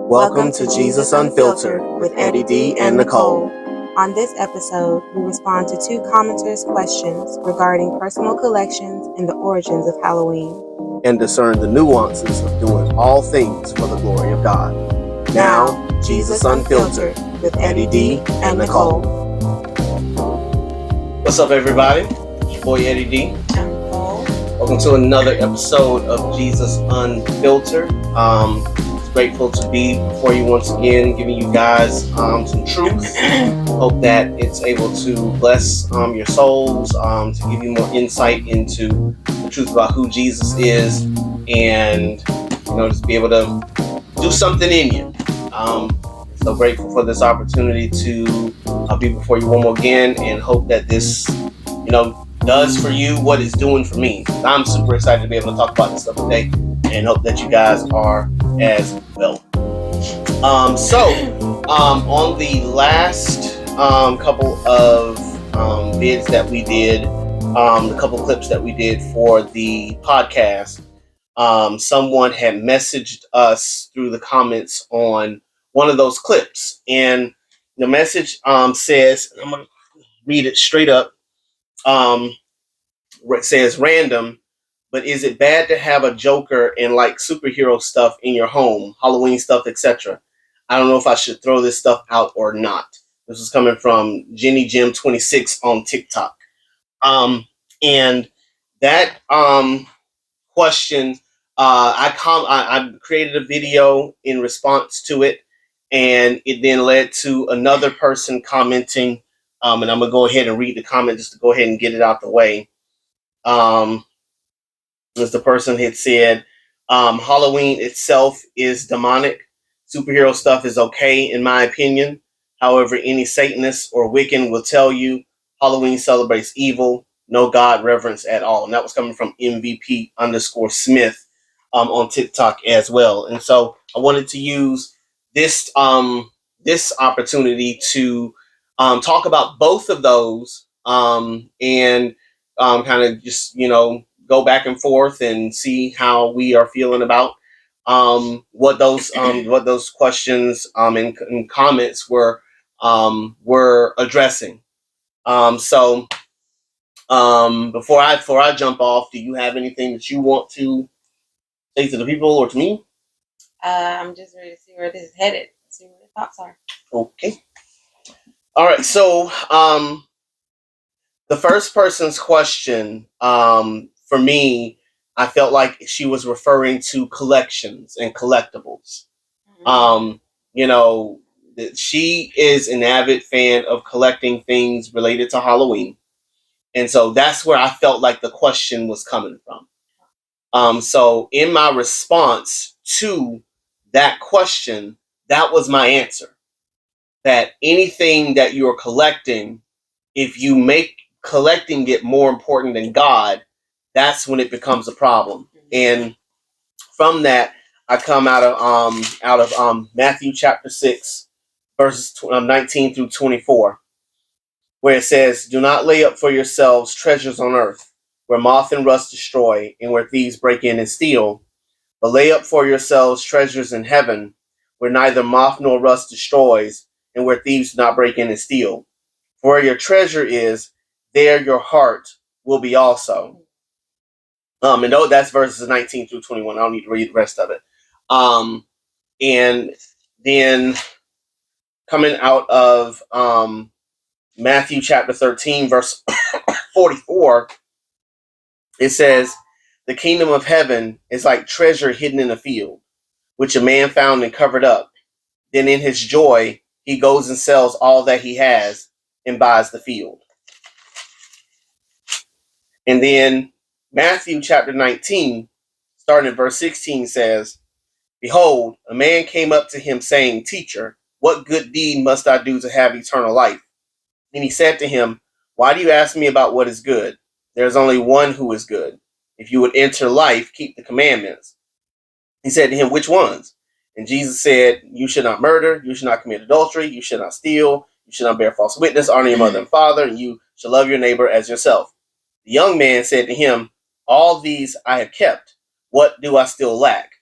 Welcome to Jesus Unfiltered with Eddie Dee and Nicole. On this episode, we respond to two commenters' questions regarding personal collections and the origins of Halloween. And discern the nuances of doing all things for the glory of God. Now, Jesus Unfiltered with Eddie Dee and Nicole. What's up, everybody? It's your boy Eddie Dee. I'm Nicole. Welcome to another episode of Jesus Unfiltered. Grateful to be before you once again, giving you guys some truth. Hope that it's able to bless your souls, to give you more insight into the truth about who Jesus is, and just be able to do something in you. So grateful for this opportunity to be before you one more again, and hope that this does for you what it's doing for me. I'm super excited to be able to talk about this stuff today, and hope that you guys are as well. On the last couple of vids that we did, the couple clips that we did for the podcast, someone had messaged us through the comments on one of those clips, and the message says, I'm going to read it straight up. It says, random, but is it bad to have a Joker and like superhero stuff in your home, Halloween stuff, etc.? I don't know if I should throw this stuff out or not. This is coming from Jenny Jim 26 on TikTok. And that question, I created a video in response to it, and it then led to another person commenting. And I'm gonna go ahead and read the comment just to go ahead and get it out the way. As the person had said, Halloween itself is demonic. Superhero stuff is okay, in my opinion. However, any Satanist or Wiccan will tell you Halloween celebrates evil, no God reverence at all. And that was coming from MVP_Smith on TikTok as well. And so I wanted to use this opportunity to talk about both of those, and kind of just go back and forth and see how we are feeling about what those questions and comments were addressing. So before I jump off, do you have anything that you want to say to the people or to me? I'm just ready to see where this is headed. See what the thoughts are. Okay. All right. So the first person's question, for me, I felt like she was referring to collections and collectibles. Mm-hmm. That she is an avid fan of collecting things related to Halloween. And so that's where I felt like the question was coming from. So in my response to that question, that was my answer. That anything that you're collecting, if you make collecting it more important than God, that's when it becomes a problem. And from that, I come out of Matthew chapter 6, verses 19 through 24, where it says, "Do not lay up for yourselves treasures on earth, where moth and rust destroy, and where thieves break in and steal. But lay up for yourselves treasures in heaven, where neither moth nor rust destroys, and where thieves do not break in and steal. For where your treasure is, there your heart will be also." And that's verses 19 through 21. I don't need to read the rest of it. And then coming out of Matthew chapter 13, verse 44, it says, "The kingdom of heaven is like treasure hidden in a field, which a man found and covered up. Then in his joy, he goes and sells all that he has and buys the field." And then Matthew chapter 19, starting at verse 16, says, "Behold, a man came up to him saying, 'Teacher, what good deed must I do to have eternal life?' And he said to him, 'Why do you ask me about what is good? There is only one who is good. If you would enter life, keep the commandments.' He said to him, 'Which ones?' And Jesus said, 'You should not murder, you should not commit adultery, you should not steal, you should not bear false witness, honor your mother and father, and you shall love your neighbor as yourself.' The young man said to him, 'All these I have kept. What do I still lack?'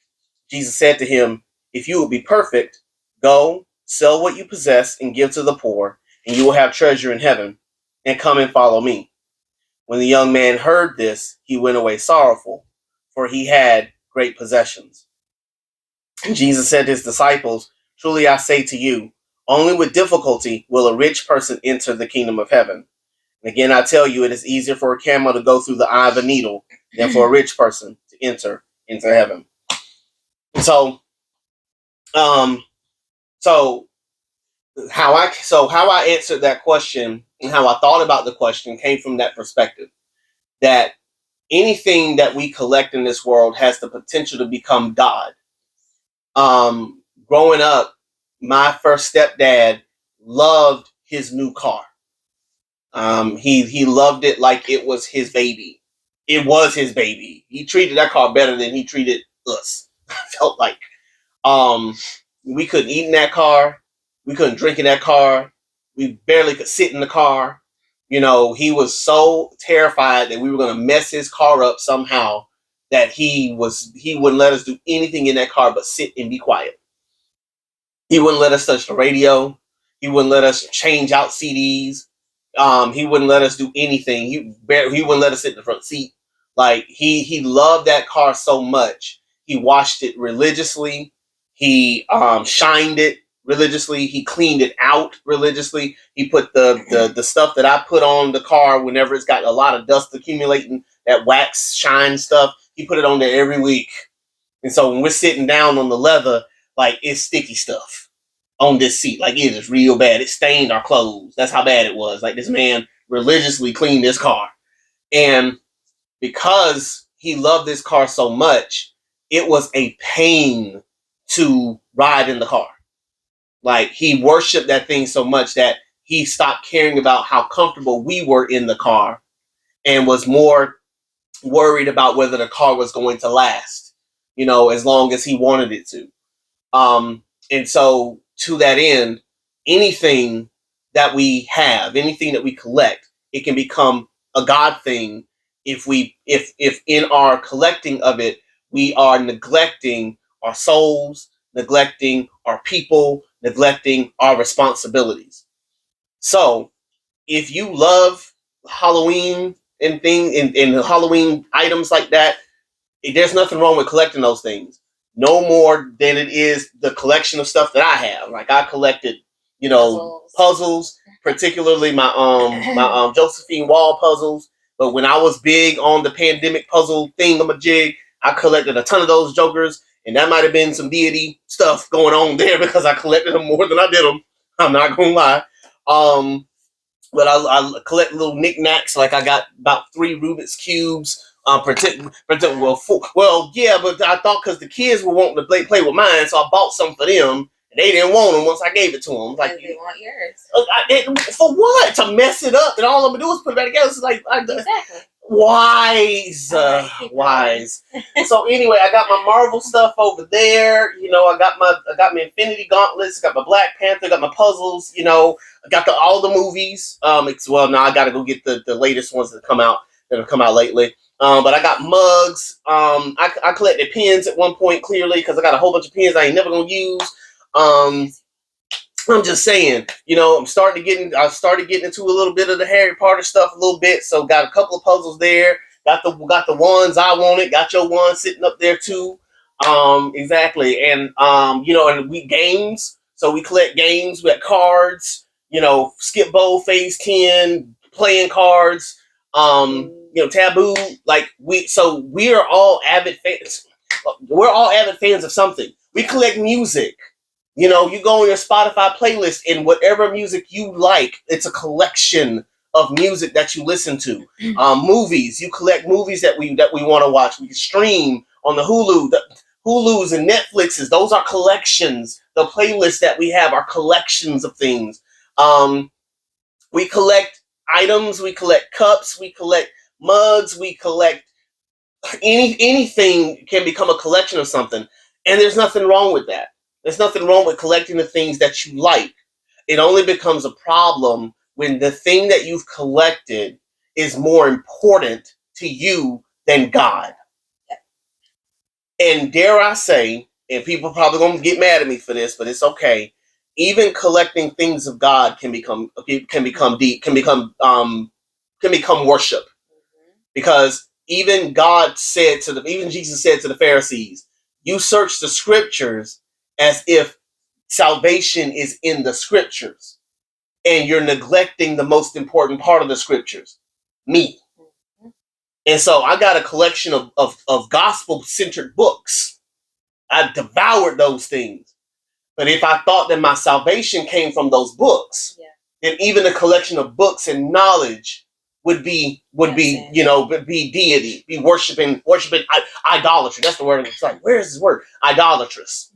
Jesus said to him, If you will be perfect, go, sell what you possess and give to the poor, and you will have treasure in heaven, and come and follow me. When the young man heard this, he went away sorrowful, for he had great possessions. And Jesus said to his disciples, truly I say to you, only with difficulty will a rich person enter the kingdom of heaven. And again, I tell you, it is easier for a camel to go through the eye of a needle than for a rich person to enter into heaven. So, so how I answered that question and how I thought about the question came from that perspective, that anything that we collect in this world has the potential to become God. Growing up, my first stepdad loved his new car. He loved it like it was his baby. It was his baby. He treated that car better than he treated us. I felt like we couldn't eat in that car. We couldn't drink in that car. We barely could sit in the car. You know, he was so terrified that we were going to mess his car up somehow that he wouldn't let us do anything in that car but sit and be quiet. He wouldn't let us touch the radio. He wouldn't let us change out CDs. He wouldn't let us do anything. He wouldn't let us sit in the front seat. Like he loved that car so much. He washed it religiously. He shined it religiously. He cleaned it out religiously. He put the stuff that I put on the car whenever it's got a lot of dust accumulating, that wax shine stuff. He put it on there every week. And so when we're sitting down on the leather, like it's sticky stuff on this seat. Like it is real bad. It stained our clothes. That's how bad it was. Like this man religiously cleaned this car. And because he loved this car so much, it was a pain to ride in the car. Like he worshiped that thing so much that he stopped caring about how comfortable we were in the car and was more worried about whether the car was going to last, you know, as long as he wanted it to. And so to that end, anything that we have, anything that we collect, it can become a God thing if in our collecting of it, we are neglecting our souls, neglecting our people, neglecting our responsibilities. So if you love Halloween and Halloween items like that, there's nothing wrong with collecting those things. No more than it is the collection of stuff that I have. Like I collected, you know, puzzles, particularly my Josephine Wall puzzles. But when I was big on the pandemic puzzle thingamajig, I collected a ton of those jokers, and that might have been some deity stuff going on there because I collected them more than I did them. I'm not gonna lie. But I collect little knickknacks. Like I got about 3 Rubik's cubes. Well, yeah, but I thought because the kids were wanting to play with mine, so I bought some for them, and they didn't want them once I gave it to them. Like they want yours. For what? To mess it up, and all I'm gonna do is put it back together. It's like Exactly. Wise. So anyway, I got my Marvel stuff over there. You know, I got my Infinity Gauntlets. I got my Black Panther. I got my puzzles. You know, I got all the movies. Now I got to go get the latest ones that have come out lately. But I got mugs. I collected pens at one point, clearly, because I got a whole bunch of pens I ain't never gonna use. I'm just saying, you know, I started getting into a little bit of the Harry Potter stuff a little bit. So got a couple of puzzles there. Got the ones I wanted. Got your one sitting up there too. Exactly. And you know, and we games. So we collect games. We got cards. You know, Skip Bowl, Phase 10, playing cards. You know, Taboo. Like we are all avid fans. We're all avid fans of something. We collect music. You know, you go on your Spotify playlist and whatever music you like, it's a collection of music that you listen to. Movies, you collect movies that we want to watch. We can stream on the Hulu. The Hulus and Netflixes, those are collections. The playlists that we have are collections of things. We collect items, we collect cups, we collect mugs, we collect anything can become a collection of something. And there's nothing wrong with that. There's nothing wrong with collecting the things that you like. It only becomes a problem when the thing that you've collected is more important to you than God. And dare I say, and people probably gonna get mad at me for this, but it's okay. Even collecting things of God can become deep, can become worship, because even Jesus said to the Pharisees, "You search the scriptures as if salvation is in the scriptures, and you're neglecting the most important part of the scriptures, me." And so I got a collection of gospel-centered books. I devoured those things. But if I thought that my salvation came from those books, then even a collection of books and knowledge would be deity, be worshiping idolatry. That's the word. It's like, where is this word? Idolatrous.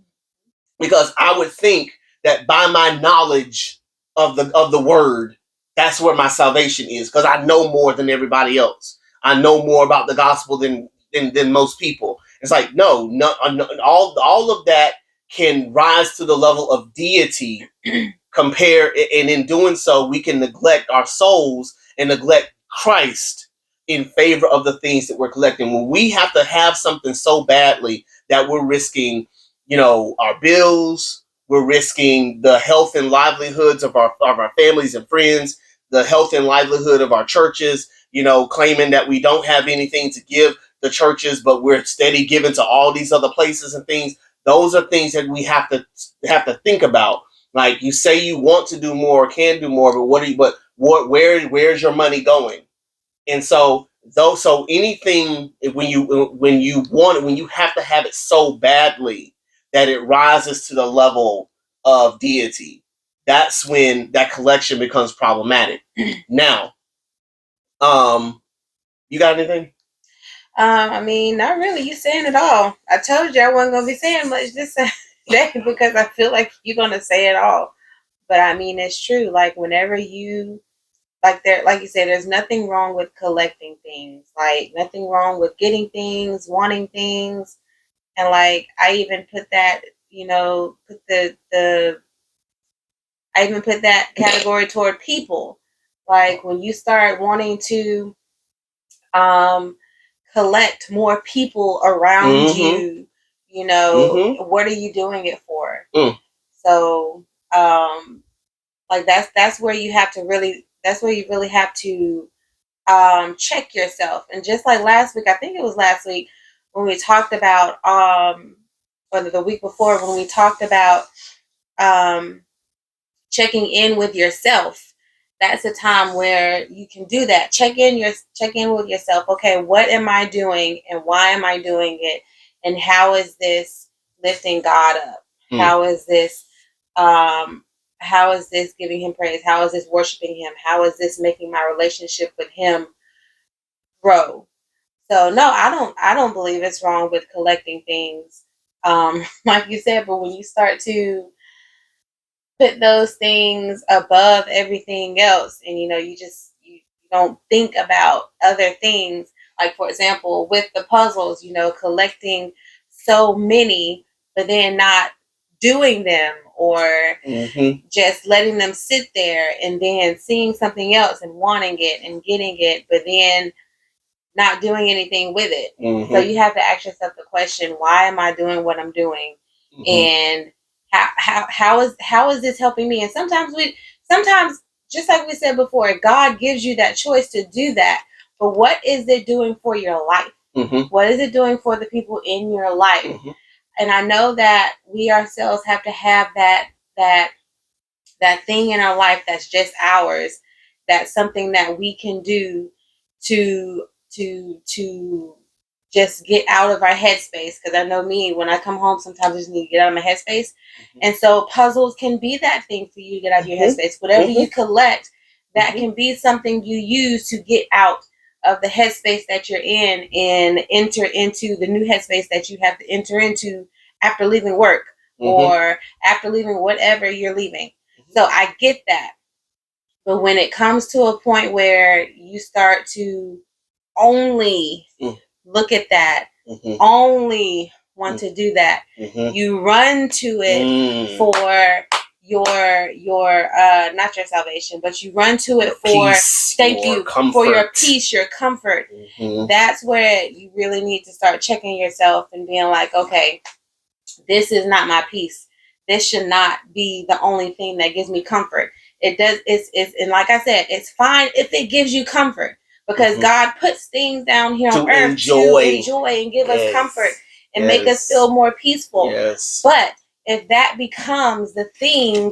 Because I would think that by my knowledge of the word, that's where my salvation is, because I know more than everybody else. I know more about the gospel than most people. It's like, no, all of that can rise to the level of deity. And in doing so, we can neglect our souls and neglect Christ in favor of the things that we're collecting. When we have to have something so badly that we're risking, our bills, we're risking the health and livelihoods of our families and friends, the health and livelihood of our churches, claiming that we don't have anything to give the churches, but we're steady giving to all these other places and things. Those are things that we have to think about. Like, you say you want to do more, can do more, but where's your money going? And so anything, when you have to have it so badly that it rises to the level of deity, that's when that collection becomes problematic. Now, you got anything? I mean, not really. You saying it all. I told you I wasn't gonna be saying much this day because I feel like you're gonna say it all. But I mean, it's true. Like, whenever you like you said, there's nothing wrong with collecting things. Like, nothing wrong with getting things, wanting things, and like I even put that, I even put that category toward people. Like, when you start wanting to collect more people around you, what are you doing it for? So, like, that's where you really have to check yourself. And just like last week, I think it was last week when we talked about, or the week before when we talked about checking in with yourself. That's a time where you can do that. Check in with yourself. Okay, what am I doing and why am I doing it? And how is this lifting God up? How is this giving him praise? How is this worshiping him? How is this making my relationship with him grow? So no, I don't believe it's wrong with collecting things. Like you said, but when you start to put those things above everything else, and you don't think about other things, like, for example, with the puzzles, collecting so many but then not doing them, or just letting them sit there and then seeing something else and wanting it and getting it but then not doing anything with it. So you have to ask yourself the question, why am I doing what I'm doing? And how is this helping me? And sometimes just like we said before, God gives you that choice to do that, but what is it doing for your life? What is it doing for the people in your life? And I know that we ourselves have to have that thing in our life that's just ours, that's something that we can do to just get out of our headspace. Because I know me, when I come home, sometimes I just need to get out of my headspace. And so puzzles can be that thing for you to get out of your headspace. Whatever you collect, that can be something you use to get out of the headspace that you're in and enter into the new headspace that you have to enter into after leaving work or after leaving whatever you're leaving. So I get that. But when it comes to a point where you start to only look at that, only want to do that, you run to it for your not your salvation, but you run to it for peace, for your peace, your comfort. That's where you really need to start checking yourself and being like, okay, this is not my peace. This should not be the only thing that gives me comfort. It does. It's and like I said, it's fine if it gives you comfort, because God puts things down here on earth to enjoy and give us comfort and make us feel more peaceful. Yes. But if that becomes the thing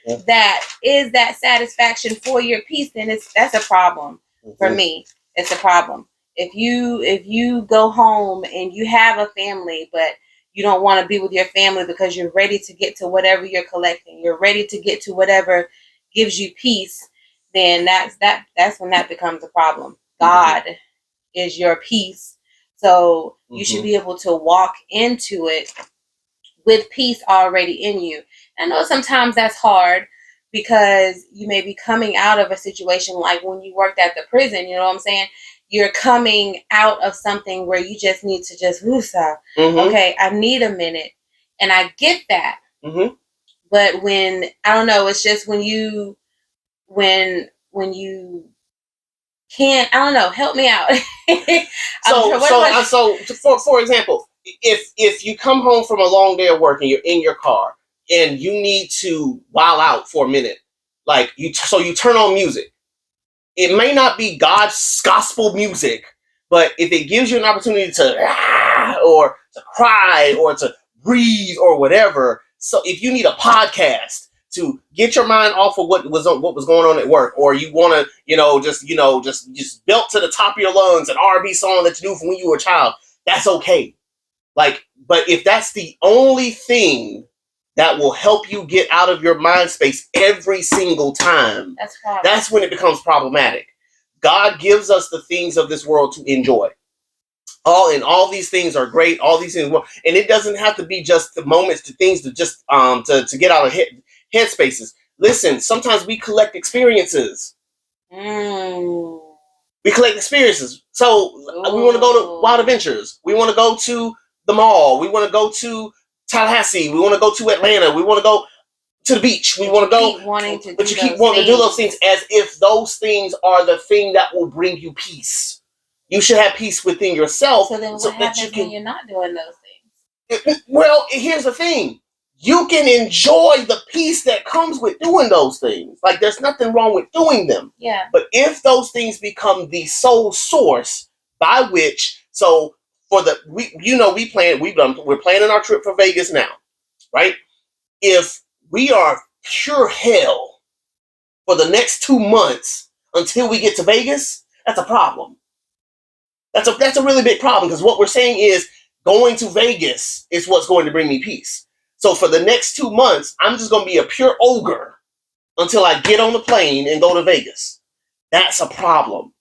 that is that satisfaction for your peace, then that's a problem for me. It's a problem. If you go home and you have a family, but you don't want to be with your family because you're ready to get to whatever you're collecting, you're ready to get to whatever gives you peace, then that's when that becomes a problem. God is your peace. So you should be able to walk into it with peace already in you. I know sometimes that's hard because you may be coming out of a situation like when you worked at the prison, you know what I'm saying? You're coming out of something where you just need to just woosah. Okay, I need a minute. And I get that. But when, I don't know, it's just when you can't, I don't know, help me out. So for example, if you come home from a long day of work and you're in your car and you need to while out for a minute, like you turn on music. It may not be God's gospel music, but if it gives you an opportunity to or to cry or to breathe or whatever, so if you need a podcast to get your mind off of what was going on at work, or you want to just belt to the top of your lungs an R&B song that you knew from when you were a child, that's okay. Like, but if that's the only thing that will help you get out of your mind space every single time, that's when it becomes problematic. God gives us the things of this world to enjoy. All these things are great. All these things, and it doesn't have to be just the moments, the things to just to get out of head spaces. Listen, sometimes we collect experiences. We collect experiences. So we want to go to Wild Adventures. We want to go to the mall. We want to go to Tallahassee. We want to go to Atlanta. We want to go to the beach. We want to go. But you keep wanting to do those things as if those things are the thing that will bring you peace. You should have peace within yourself. So then what happens when you're not doing those things? Well, here's the thing. You can enjoy the peace that comes with doing those things. Like, there's nothing wrong with doing them. Yeah. But if those things become the sole source by which, so for the, we're planning our trip for Vegas now, right? If we are pure hell for the next 2 months until we get to Vegas, that's a problem. That's a really big problem, because what we're saying is going to Vegas is what's going to bring me peace. So for the next 2 months, I'm just going to be a pure ogre until I get on the plane and go to Vegas. That's a problem.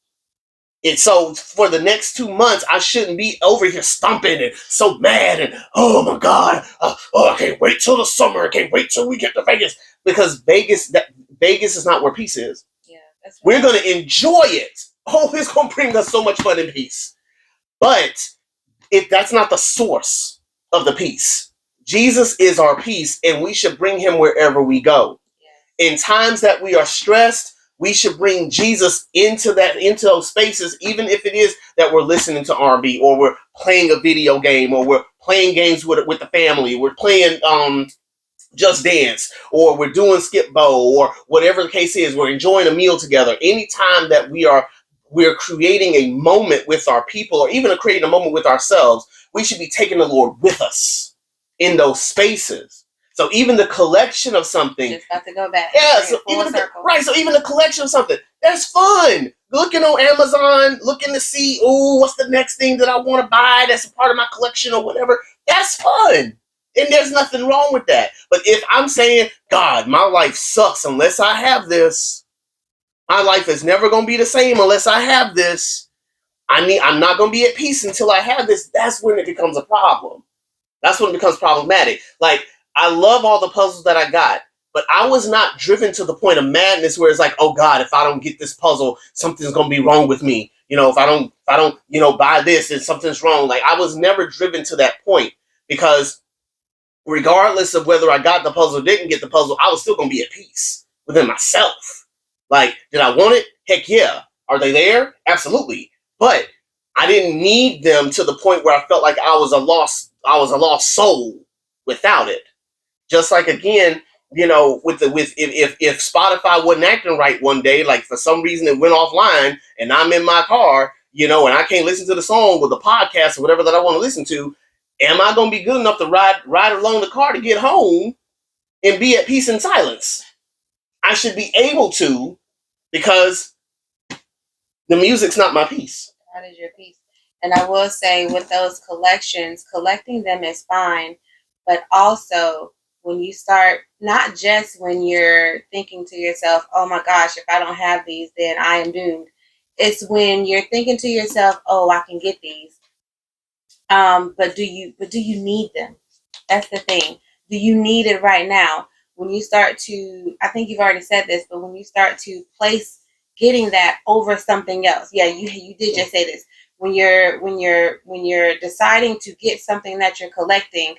And so for the next 2 months, I shouldn't be over here stomping and so mad and, oh my God, I can't wait till the summer. I can't wait till we get to Vegas. Because Vegas is not where peace is. Yeah, that's right. We're going to enjoy it. Oh, it's going to bring us so much fun and peace. But that's not the source of the peace. Jesus is our peace, and we should bring him wherever we go. Yeah. In times that we are stressed, we should bring Jesus into those spaces, even if it is that we're listening to R&B, or we're playing a video game, or we're playing games with the family, we're playing Just Dance, or we're doing Skip Bow, or whatever the case is, we're enjoying a meal together. Anytime that we're creating a moment with our people, or even creating a moment with ourselves, we should be taking the Lord with us in those spaces. So even the collection of something, just got to go back. Yeah, so even the collection of something, that's fun. Looking on Amazon, looking to see, what's the next thing that I want to buy that's a part of my collection or whatever. That's fun. And there's nothing wrong with that. But if I'm saying, God, my life sucks unless I have this. My life is never going to be the same unless I have this. I'm not going to be at peace until I have this. That's when it becomes a problem. That's when it becomes problematic. Like, I love all the puzzles that I got, but I was not driven to the point of madness where it's like, oh God, if I don't get this puzzle, something's going to be wrong with me. If I don't, buy this, then something's wrong. Like, I was never driven to that point, because regardless of whether I got the puzzle or didn't get the puzzle, I was still going to be at peace within myself. Like, did I want it? Heck yeah. Are they there? Absolutely. But I didn't need them to the point where I felt like I was a lost soul without it. Just like, again, you know, if Spotify wasn't acting right one day, like for some reason it went offline and I'm in my car, you know, and I can't listen to the song or the podcast or whatever that I want to listen to, am I going to be good enough to ride along the car to get home and be at peace and silence? I should be able to, because the music's not my peace. That is your piece. And I will say, with those collections, collecting them is fine, but also when you start, not just when you're thinking to yourself, oh my gosh, if I don't have these, then I am doomed. It's when you're thinking to yourself, oh, I can get these. But do you need them? That's the thing. Do you need it right now? When you start to, I think you've already said this, but when you start to place getting that over something else. Yeah, you did just say this. When you're deciding to get something that you're collecting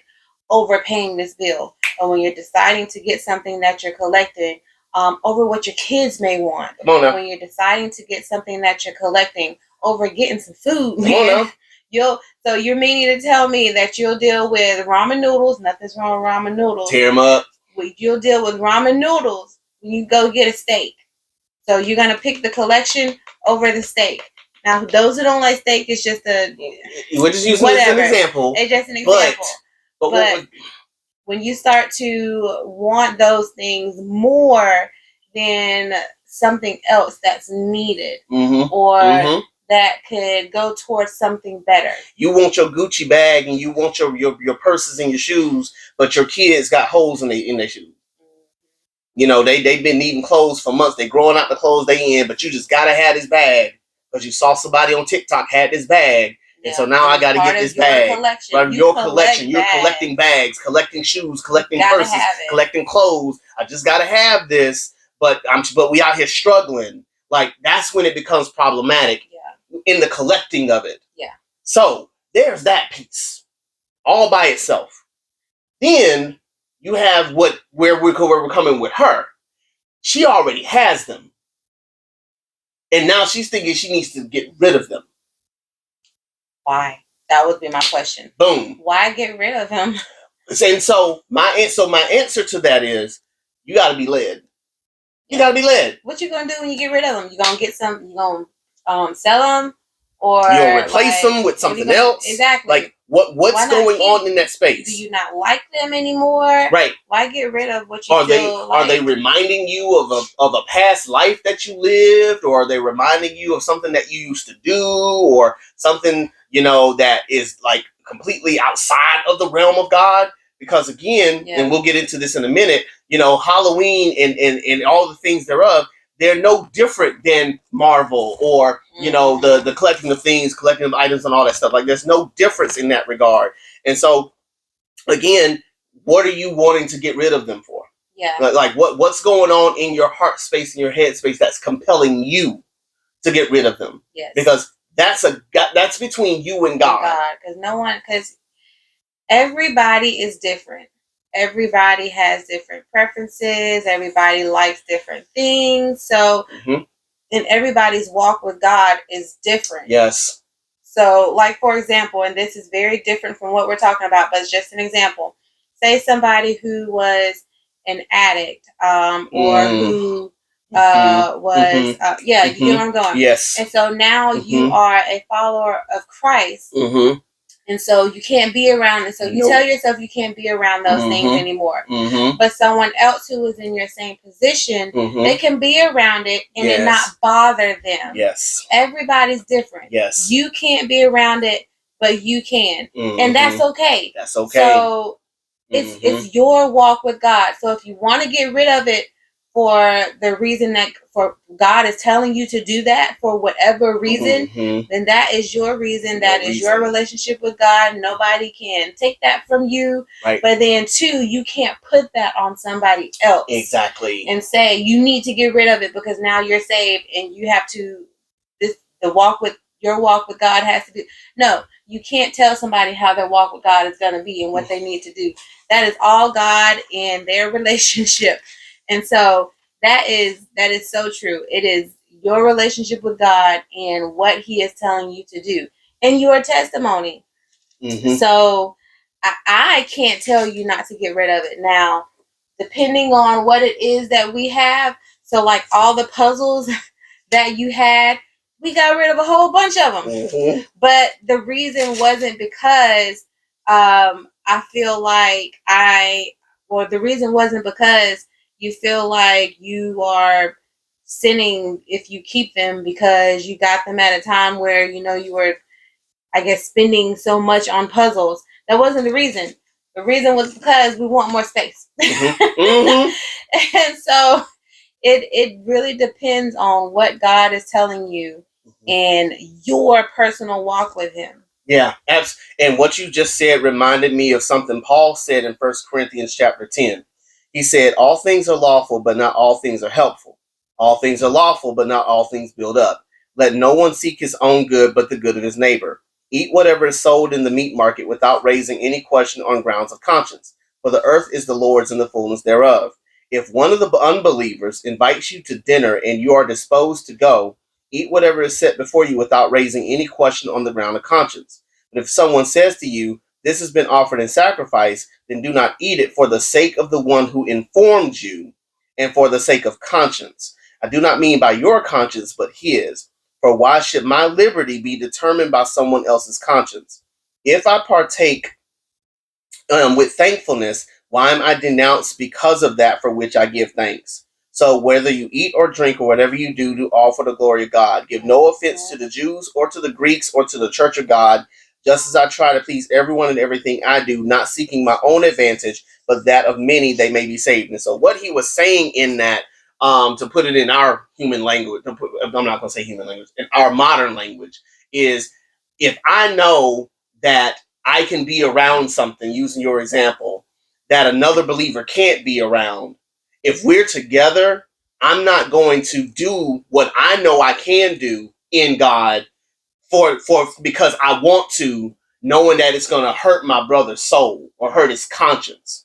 over paying this bill, or when you're deciding to get something that you're collecting over what your kids may want, when you're deciding to get something that you're collecting over getting some food, man, so you're meaning to tell me that you'll deal with ramen noodles? Nothing's wrong with ramen noodles. Tear them up. You'll deal with ramen noodles when you go get a steak. So you're going to pick the collection over the steak. Now, those who don't like steak, it's just we're just using this as an example. It's just an example. But when you start to want those things more than something else that's needed, or that could go towards something better. You want your Gucci bag and you want your purses and your shoes, but your kids got holes in their shoes. You know, they've been needing clothes for months. They growing out the clothes they in, but you just gotta have this bag because you saw somebody on TikTok had this bag, and so now I gotta get this bag. Part of your collection. You're collecting bags, collecting shoes, collecting purses, collecting clothes. I just gotta have this, but we out here struggling. Like, that's when it becomes problematic in the collecting of it. Yeah. So there's that piece all by itself. Then you have where we're coming with her. She already has them. And now she's thinking she needs to get rid of them. Why? That would be my question. Boom. Why get rid of them? And so my answer to that is, you got to be led. You got to be led. What you going to do when you get rid of them? You going to get some, you going to sell them? Or you'll replace them with something else? Exactly. Like, what's going on in that space? Do you not like them anymore? Right. Why get rid of what you feel like? Are they reminding you of a past life that you lived? Or are they reminding you of something that you used to do? Or something, you know, that is like completely outside of the realm of God? Because again, and we'll get into this in a minute, you know, Halloween and all the things thereof, they're no different than Marvel or, you know, the collecting of things, collecting of items and all that stuff. Like, there's no difference in that regard. And so, again, what are you wanting to get rid of them for? Yeah. Like what's going on in your heart space and your head space that's compelling you to get rid of them? Yes. Because that's between you and God. Because everybody is different. Everybody has different preferences. Everybody likes different things. So, and everybody's walk with God is different. Yes. So, like, for example, and this is very different from what we're talking about, but it's just an example. Say somebody who was an addict, or who was, you get where I'm going. Yes. And so now you are a follower of Christ. And so you can't be around, and so you tell yourself you can't be around those things anymore. But someone else who is in your same position, they can be around it and it not bother them. Yes. Everybody's different. Yes. You can't be around it, but you can. And that's okay. That's okay. So it's your walk with God. So if you want to get rid of it for the reason that for God is telling you to do that for whatever reason, then that is your reason. That is your relationship with God. Nobody can take that from you. Right. But then too, you can't put that on somebody else. Exactly. And say you need to get rid of it because now you're saved and you have to your walk with God has to be. No, you can't tell somebody how their walk with God is going to be and what they need to do. That is all God and their relationship. And so that is so true. It is your relationship with God and what He is telling you to do. in your testimony. Mm-hmm. So I can't tell you not to get rid of it. Now, depending on what it is that we have, so like all the puzzles that you had, we got rid of a whole bunch of them. Mm-hmm. But the reason wasn't because I feel like the reason wasn't because you feel like you are sinning if you keep them because you got them at a time where, you were, I guess, spending so much on puzzles. That wasn't the reason. The reason was because we want more space. Mm-hmm. Mm-hmm. And so it really depends on what God is telling you and your personal walk with him. Yeah, and what you just said reminded me of something Paul said in 1 Corinthians chapter 10. He said, all things are lawful, but not all things are helpful. All things are lawful, but not all things build up. Let no one seek his own good, but the good of his neighbor. Eat whatever is sold in the meat market without raising any question on grounds of conscience. For the earth is the Lord's and the fullness thereof. If one of the unbelievers invites you to dinner and you are disposed to go, eat whatever is set before you without raising any question on the ground of conscience. But if someone says to you, this has been offered in sacrifice, then do not eat it for the sake of the one who informed you and for the sake of conscience. I do not mean by your conscience, but his. For why should my liberty be determined by someone else's conscience? If I partake with thankfulness, why am I denounced because of that for which I give thanks? So whether you eat or drink or whatever you do, do all for the glory of God. Give no offense to the Jews or to the Greeks or to the church of God, just as I try to please everyone in everything I do, not seeking my own advantage, but that of many they may be saved. And so what he was saying in that, to put it in our human language, I'm not going to say human language, in our modern language, is if I know that I can be around something, using your example, that another believer can't be around, if we're together, I'm not going to do what I know I can do in God for because I want to, knowing that it's going to hurt my brother's soul or hurt his conscience.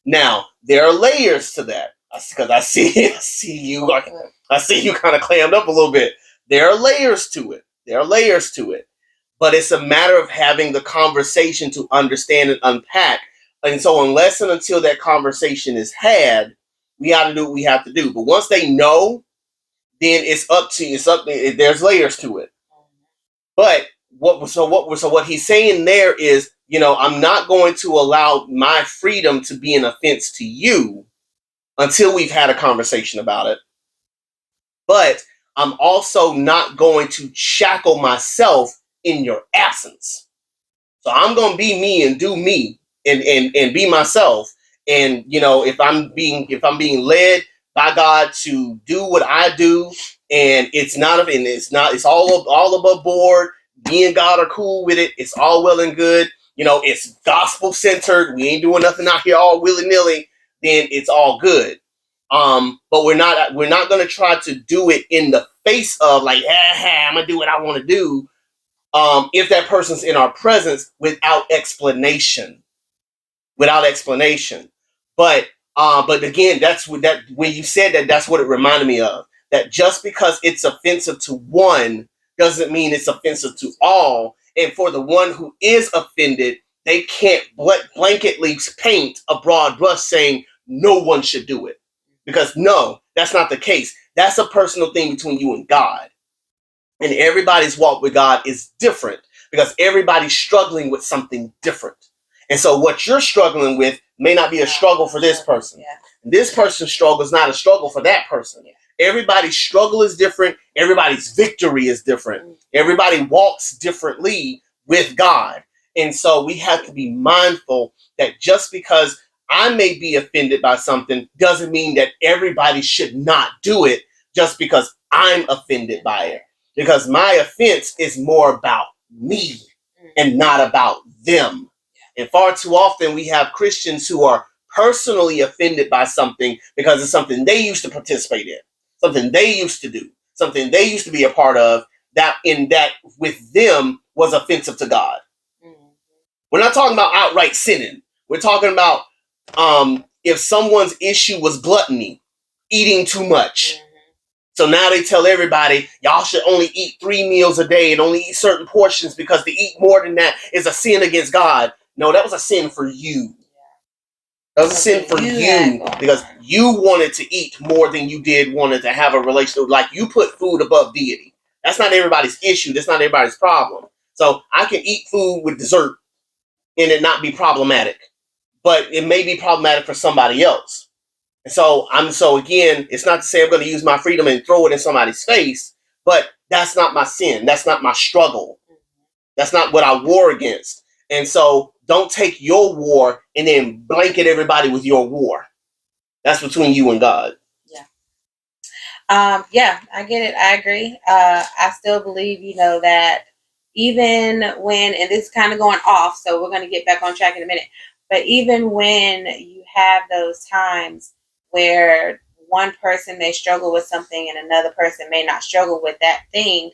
Now, there are layers to that, because I see you kind of clammed up a little bit. There are layers to it. But it's a matter of having the conversation to understand and unpack. And so unless and until that conversation is had, we have to do what we have to do. But once they know, then there's layers to it. But what he's saying there is, I'm not going to allow my freedom to be an offense to you until we've had a conversation about it. But I'm also not going to shackle myself in your absence. So I'm going to be me and do me and be myself. And, if I'm being led by God to do what I do, and it's all above board, me and God are cool with it. It's all well and good. It's gospel centered. We ain't doing nothing out here all willy nilly. Then it's all good. But we're not going to try to do it in the face of like, I'm gonna do what I want to do. If that person's in our presence without explanation. But again, when you said that, that's what it reminded me of. That just because it's offensive to one doesn't mean it's offensive to all. And for the one who is offended, they can't blanketly paint a broad brush saying no one should do it. Because no, that's not the case. That's a personal thing between you and God. And everybody's walk with God is different because everybody's struggling with something different. And so what you're struggling with may not be a struggle for this person. Yeah. This person's struggle is not a struggle for that person. Yeah. Everybody's struggle is different. Everybody's victory is different. Everybody walks differently with God. And so we have to be mindful that just because I may be offended by something doesn't mean that everybody should not do it just because I'm offended by it. Because my offense is more about me and not about them. And far too often we have Christians who are personally offended by something because it's something they used to participate in, something they used to do, something they used to be a part of, that with them was offensive to God. We're not talking about outright sinning. We're talking about if someone's issue was gluttony, eating too much. So now they tell everybody, y'all should only eat 3 meals a day and only eat certain portions, because to eat more than that is a sin against God. No, that was a sin for you. That was a sin for you because you wanted to eat more than you wanted to have a relationship. Like, you put food above deity. That's not everybody's issue. That's not everybody's problem. So I can eat food with dessert and it not be problematic, but it may be problematic for somebody else. And so again, it's not to say I'm going to use my freedom and throw it in somebody's face, but that's not my sin. That's not my struggle. That's not what I war against. And so don't take your war and then blanket everybody with your war. That's between you and God. Yeah, I get it. I agree. I still believe, that even when, and this is kind of going off, so we're going to get back on track in a minute, but even when you have those times where one person may struggle with something and another person may not struggle with that thing,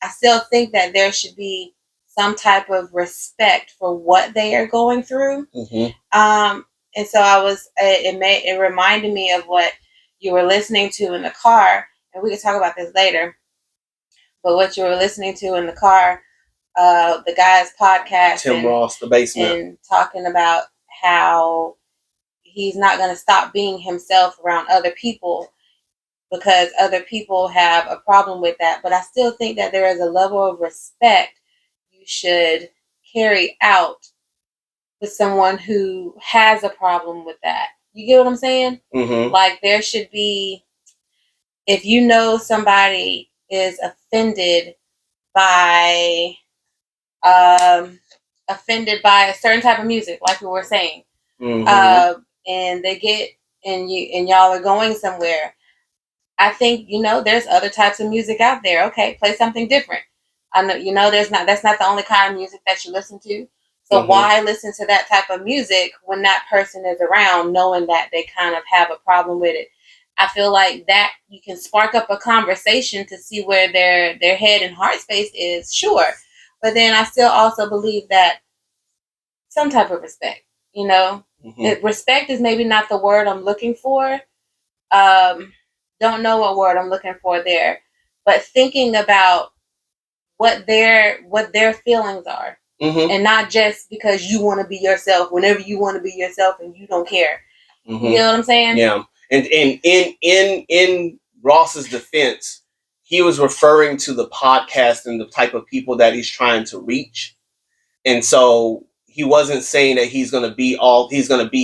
I still think that there should be some type of respect for what they are going through. Mm-hmm. And so it reminded me of what you were listening to in the car, and we can talk about this later, but what you were listening to in the car, the guy's podcast, Tim Ross, The Basement, and talking about how he's not going to stop being himself around other people because other people have a problem with that. But I still think that there is a level of respect you should carry out with someone who has a problem with that. You get what I'm saying? Mm-hmm. Like, there should be, if you know somebody is offended by a certain type of music, like we were saying, mm-hmm. And they get and y'all are going somewhere, I think, there's other types of music out there. Okay, play something different. I know, that's not the only kind of music that you listen to. So Mm-hmm. why listen to that type of music when that person is around, knowing that they kind of have a problem with it? I feel like that you can spark up a conversation to see where their head and heart space is, sure. But then I still also believe that some type of respect, Mm-hmm. Respect is maybe not the word I'm looking for. Don't know what word I'm looking for there, but thinking about what their feelings are, Mm-hmm. and not just because you want to be yourself whenever you want to be yourself and you don't care. Mm-hmm. You know what I'm saying? Yeah. And in Ross's defense, he was referring to the podcast and the type of people that he's trying to reach. And so he wasn't saying that he's going to be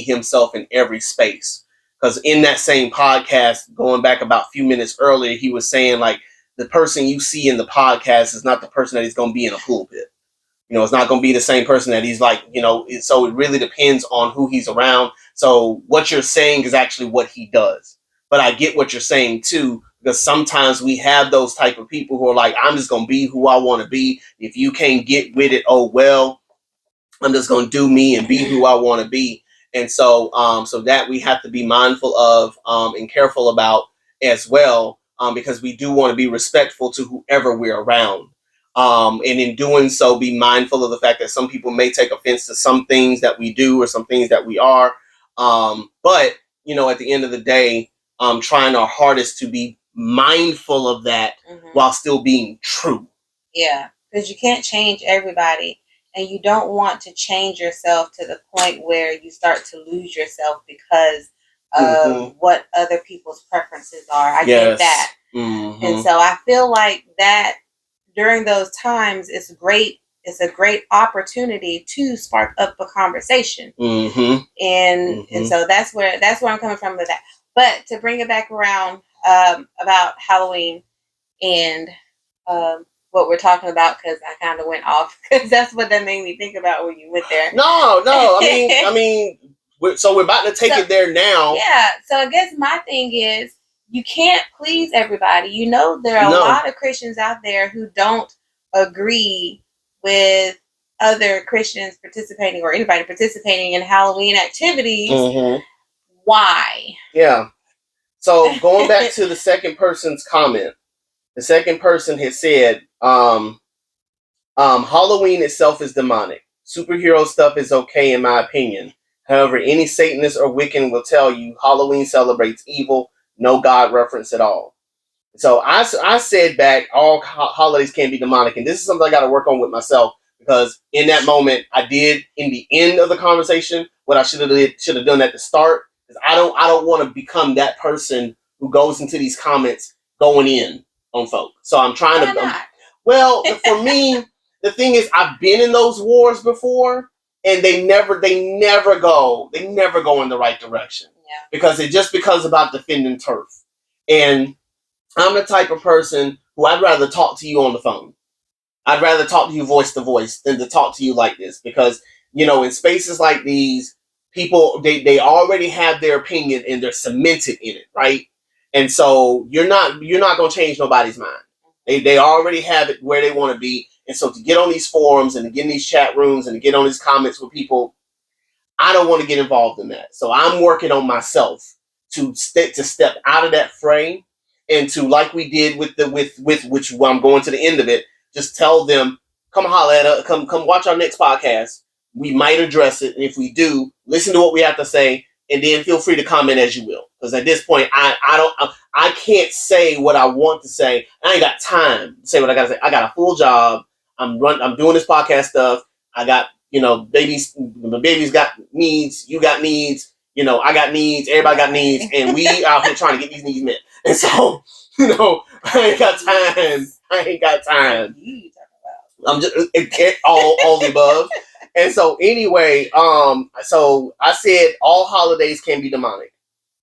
himself in every space. Because in that same podcast, going back about a few minutes earlier, he was saying, like, the person you see in the podcast is not the person that he's going to be in a pulpit. It's not going to be the same person that he's like, so it really depends on who he's around. So what you're saying is actually what he does. But I get what you're saying too, because sometimes we have those type of people who are like, I'm just going to be who I want to be. If you can't get with it, oh, well, I'm just going to do me and be who I want to be. And so, so that we have to be mindful of and careful about as well, because we do want to be respectful to whoever we're around. And in doing so, be mindful of the fact that some people may take offense to some things that we do or some things that we are. But, at the end of the day, trying our hardest to be mindful of that while still being true. Yeah, because you can't change everybody. And you don't want to change yourself to the point where you start to lose yourself because of what other people's preferences are. I get that. Mm-hmm. And so I feel like that during those times, it's a great opportunity to spark up a conversation. Mm-hmm. And so that's where I'm coming from with that. But to bring it back around about Halloween and what we're talking about, because I kind of went off because that's what that made me think about when you went there. No. I mean, so we're about to take it there now. Yeah. So I guess my thing is, you can't please everybody. There are a lot of Christians out there who don't agree with other Christians participating or anybody participating in Halloween activities. Mm-hmm. Why? Yeah. So going back to the second person's comment, the second person had said, Halloween itself is demonic. Superhero stuff is okay in my opinion. However, any Satanist or Wiccan will tell you Halloween celebrates evil, no God reference at all. So I said back, all holidays can be demonic, and this is something I got to work on with myself, because in that moment I did, in the end of the conversation, what I should have done at the start. Because I don't want to become that person who goes into these comments going in on folk. So I'm trying Why to. not? Well, for me, the thing is, I've been in those wars before, and they never go in the right direction. Yeah. Because it just becomes about defending turf. And I'm the type of person who I'd rather talk to you on the phone. I'd rather talk to you voice to voice than to talk to you like this, because, in spaces like these, people, they already have their opinion and they're cemented in it, right? And so you're not going to change nobody's mind. They already have it where they want to be. And so to get on these forums and to get in these chat rooms and to get on these comments with people, I don't want to get involved in that. So I'm working on myself to step out of that frame, and to, like we did with which I'm going to the end of it, just tell them, come holler at us, come watch our next podcast. We might address it, and if we do, listen to what we have to say, and then feel free to comment as you will. Because at this point, I can't say what I want to say. I ain't got time to say what I got to say. I got a full job. I'm doing this podcast stuff. I got, babies. The babies got needs. You got needs. I got needs. Everybody got needs, and we out here trying to get these needs met. And so, I ain't got time. I'm just all the above. And so anyway, so I said all holidays can be demonic.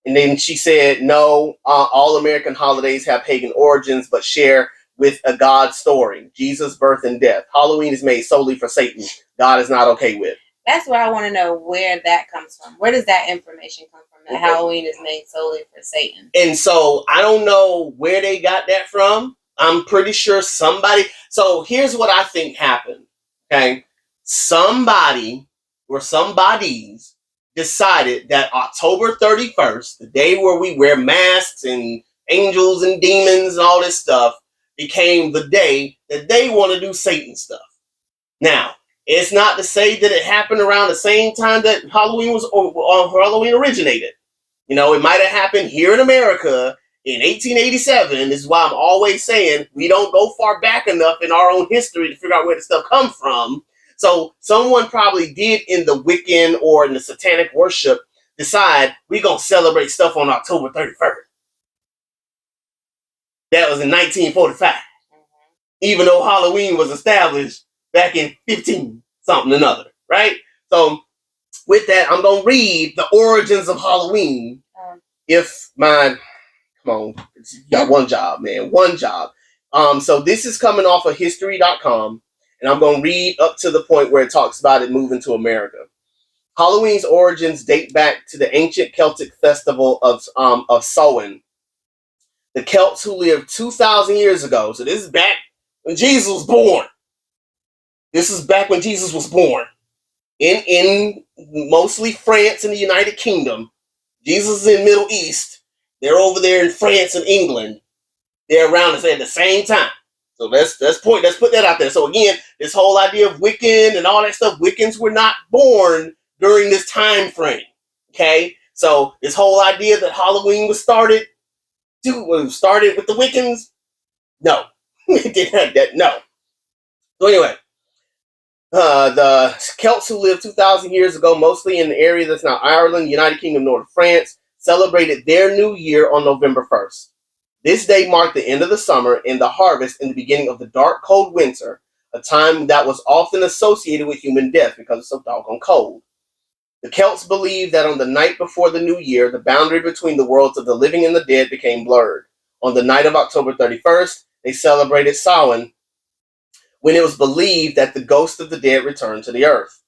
And then she said, no, all American holidays have pagan origins, but share with a God story, Jesus' birth and death. Halloween is made solely for Satan. God is not okay with. That's where I want to know where that comes from. Where does that information come from? That Halloween is made solely for Satan. And so I don't know where they got that from. I'm pretty sure somebody. So here's what I think happened. Okay. Somebody or somebodies decided that October 31st, the day where we wear masks and angels and demons and all this stuff, became the day that they want to do Satan stuff. Now, it's not to say that it happened around the same time that Halloween originated. It might have happened here in America in 1887. This is why I'm always saying we don't go far back enough in our own history to figure out where the stuff comes from. So someone probably did, in the Wiccan or in the satanic worship, decide we're going to celebrate stuff on October 31st. That was in 1945. Even though Halloween was established back in 15 something another, right? So with that, I'm going to read the origins of Halloween. Come on, you got one job, man, one job. So this is coming off of history.com, and I'm going to read up to the point where it talks about it moving to America. Halloween's origins date back to the ancient Celtic festival of Samhain. The Celts, who lived 2,000 years ago, so this is back when Jesus was born. This is back when Jesus was born. In mostly France and the United Kingdom. Jesus is in Middle East. They're over there in France and England. They're around us at the same time. So let's put that out there. So again, this whole idea of Wiccan and all that stuff, Wiccans were not born during this time frame. Okay? So this whole idea that Halloween was started with the Wiccans, no. It didn't have that, no. So anyway, the Celts, who lived 2,000 years ago, mostly in the area that's now Ireland, United Kingdom, North France, celebrated their new year on November 1st. This day marked the end of the summer and the harvest and the beginning of the dark, cold winter, a time that was often associated with human death because it's so doggone cold. The Celts believed that on the night before the new year, the boundary between the worlds of the living and the dead became blurred. On the night of October 31st, they celebrated Samhain, when it was believed that the ghost of the dead returned to the earth.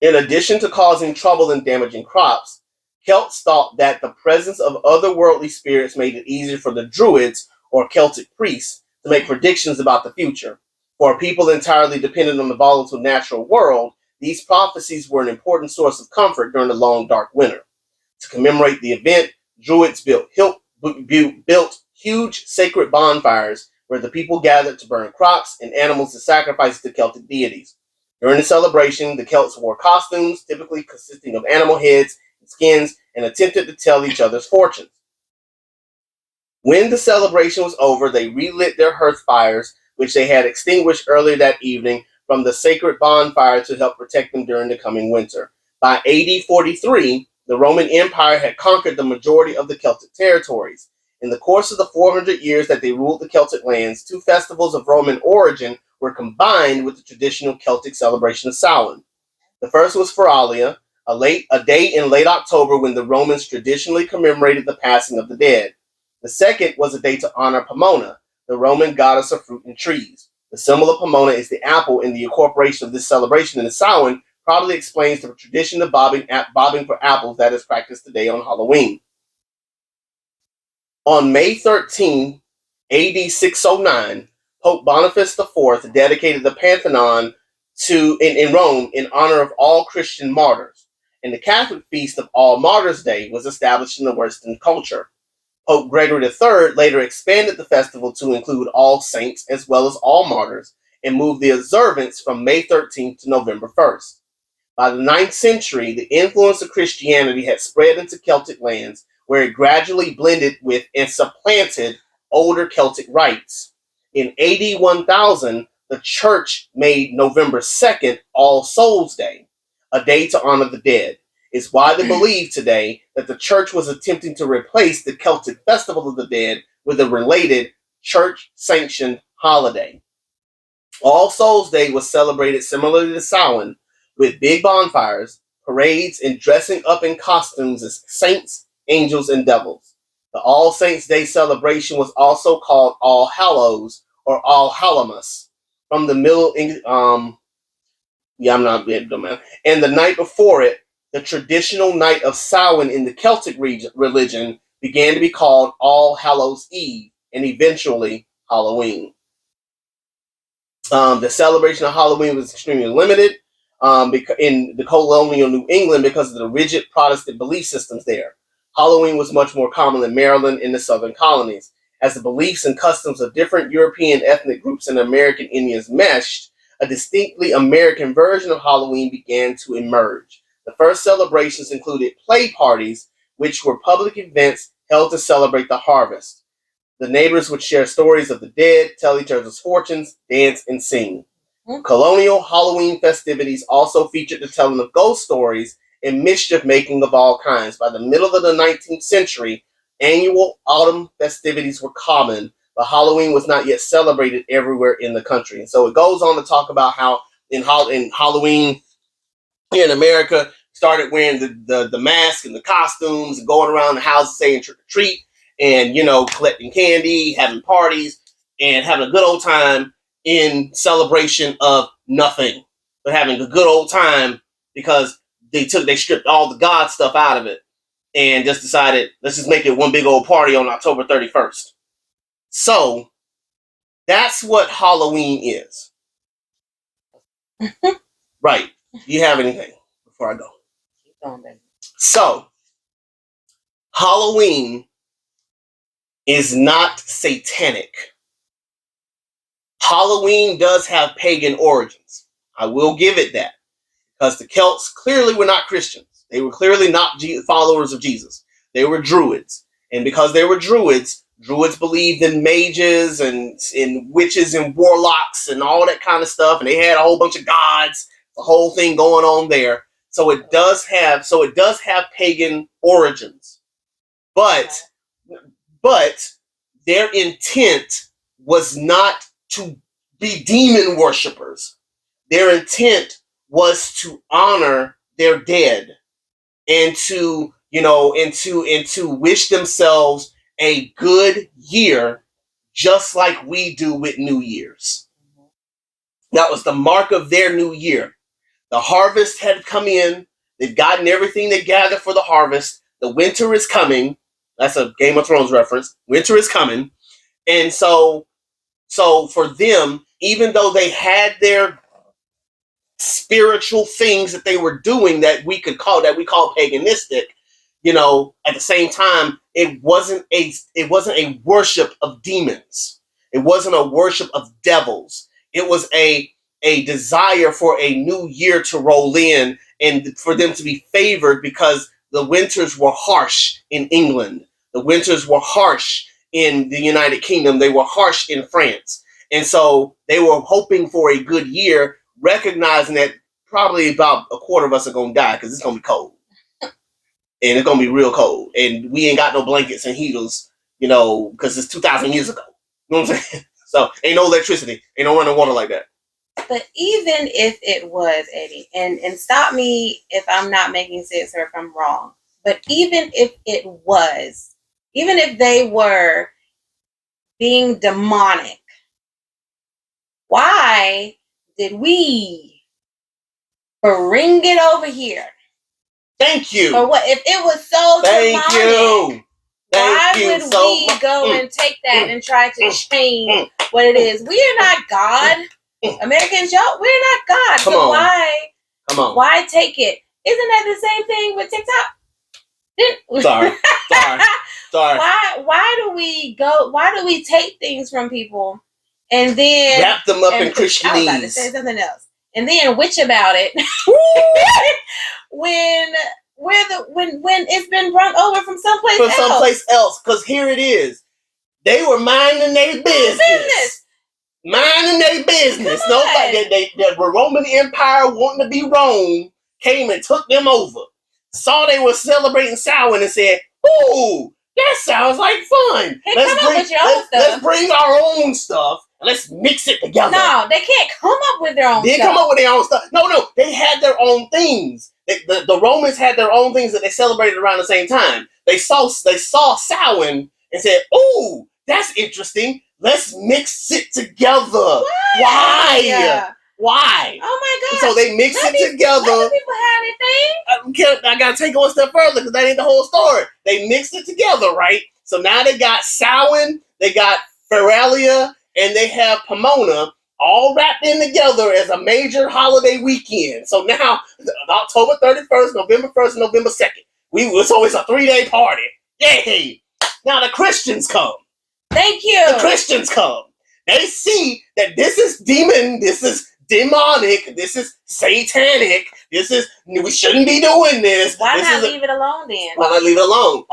In addition to causing trouble and damaging crops, Celts thought that the presence of otherworldly spirits made it easier for the Druids, or Celtic priests, to make predictions about the future. For a people entirely dependent on the volatile natural world, these prophecies were an important source of comfort during the long, dark winter. To commemorate the event, Druids built huge sacred bonfires where the people gathered to burn crops and animals and sacrifices to Celtic deities. During the celebration, the Celts wore costumes, typically consisting of animal heads and skins, and attempted to tell each other's fortunes. When the celebration was over, they relit their hearth fires, which they had extinguished earlier that evening, from the sacred bonfire to help protect them during the coming winter. By AD 43, the Roman Empire had conquered the majority of the Celtic territories. In the course of the 400 years that they ruled the Celtic lands, two festivals of Roman origin were combined with the traditional Celtic celebration of Samhain. The first was Feralia, a day in late October when the Romans traditionally commemorated the passing of the dead. The second was a day to honor Pomona, the Roman goddess of fruit and trees. The symbol of Pomona is the apple, and the incorporation of this celebration in the Samhain probably explains the tradition of bobbing for apples that is practiced today on Halloween. On May 13, AD 609, Pope Boniface IV dedicated the Pantheon in Rome in honor of all Christian martyrs, and the Catholic feast of All Martyrs' Day was established in the Western culture. Pope Gregory III later expanded the festival to include all saints as well as all martyrs, and moved the observance from May 13th to November 1st. By the 9th century, the influence of Christianity had spread into Celtic lands, where it gradually blended with and supplanted older Celtic rites. In AD 1000, the Church made November 2nd All Souls' Day, a day to honor the dead. It's widely believed today that the Church was attempting to replace the Celtic Festival of the Dead with a related Church-sanctioned holiday. All Souls' Day was celebrated similarly to Samhain, with big bonfires, parades, and dressing up in costumes as saints, angels, and devils. The All Saints' Day celebration was also called All Hallows or All Hallowmas from the Middle English. And the night before it, the traditional night of Samhain in the Celtic religion began to be called All Hallows Eve and eventually Halloween. The celebration of Halloween was extremely limited in the colonial New England because of the rigid Protestant belief systems there. Halloween was much more common in Maryland and the southern colonies. As the beliefs and customs of different European ethnic groups and American Indians meshed, a distinctly American version of Halloween began to emerge. The first celebrations included play parties, which were public events held to celebrate the harvest. The neighbors would share stories of the dead, tell each other's fortunes, dance, and sing. Colonial Halloween festivities also featured the telling of ghost stories and mischief-making of all kinds. By the middle of the 19th century, annual autumn festivities were common, but Halloween was not yet celebrated everywhere in the country. And so it goes on to talk about how in Halloween here in America started wearing the mask and the costumes and going around the houses saying trick or treat and, collecting candy, having parties, and having a good old time in celebration of nothing, but having a good old time because they stripped all the God stuff out of it and just decided, let's just make it one big old party on October 31st. So that's what Halloween is. Right. Do you have anything before I go? Keep going, baby. So Halloween is not satanic. Halloween does have pagan origins. I will give it that. Because the Celts clearly were not Christians. They were clearly not followers of Jesus. They were Druids. And because they were Druids believed in mages and in witches and warlocks and all that kind of stuff. And they had a whole bunch of gods, the whole thing going on there. So it does have pagan origins. But their intent was not to be demon worshippers. Their intent was to honor their dead and to wish themselves a good year, just like we do with New Year's. That was the mark of their new year. The harvest had come in. They've gotten everything they gathered for the harvest. The winter is coming. That's a Game of Thrones reference. Winter is coming. And so for them, even though they had their spiritual things that they were doing that we call paganistic, at the same time, it wasn't a worship of demons. It wasn't a worship of devils. It was a desire for a new year to roll in and for them to be favored because the winters were harsh in England. The winters were harsh in the United Kingdom. They were harsh in France. And so they were hoping for a good year, recognizing that probably about a quarter of us are going to die because it's going to be cold. And it's going to be real cold. And we ain't got no blankets and heaters, because it's 2,000 years ago. You know what I'm saying? So ain't no electricity. Ain't no running water like that. But even if it was, Eddie, and stop me if I'm not making sense or if I'm wrong, but even if it was, even if they were being demonic, why did we bring it over here? Thank you. Or what? If it was so demonic, why would we go and take that and try to change what it is? We are not God. Americans, y'all, we're not God. So why take it? Isn't that the same thing with TikTok? Sorry. Why do we take things from people and then wrap them up in Christianese? I was about to say something else. And then witch about it when it's been brought over from someplace else. Because here it is. They were minding their business. Minding their business. Nobody, the Roman Empire, wanting to be Rome, came and took them over. Saw they were celebrating Samhain and said, "Ooh, that sounds like fun. Hey, let's bring our own stuff. Let's mix it together." No, they can't come up with their own stuff. They come up with their own stuff. No, they had their own things. The Romans had their own things that they celebrated around the same time. They saw Samhain and said, "Ooh, that's interesting. Let's mix it together." Why? Why? Oh my God! So they mix it together. Let people have anything. I gotta take it one step further because that ain't the whole story. They mixed it together, right? So now they got Samhain, they got Feralia, and they have Pomona all wrapped in together as a major holiday weekend. So now October 31st, November 1st, and November 2nd. It's always a 3-day party. Yay! Now the Christians come. Thank you. The Christians come. They see that this is this is demonic, this is satanic, we shouldn't be doing this. Why not leave it alone then? Why not leave it alone?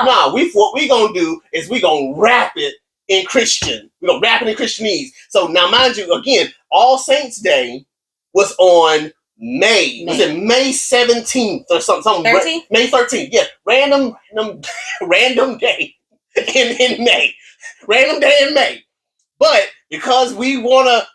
No, what we gonna do is we gonna wrap it in Christian. We're gonna wrap it in Christianese. So now mind you, again, All Saints Day was on May. Was it May 17th or something? 13th? May 13th, yeah. Random day in May. Random day in May. But because we wanna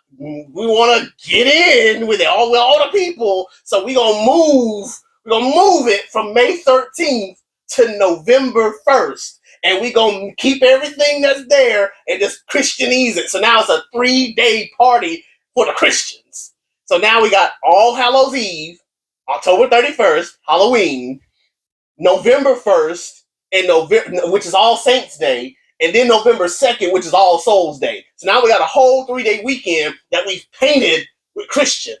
get in with all the people, so we're gonna move it from May 13th to November 1st. And we're gonna keep everything that's there and just Christianese it. So now it's a 3-day party for the Christians. So now we got All Hallows Eve, October 31st, Halloween, November 1st, and which is All Saints Day. And then November 2nd, which is All Souls Day. So now we got a whole 3-day weekend that we've painted with Christian.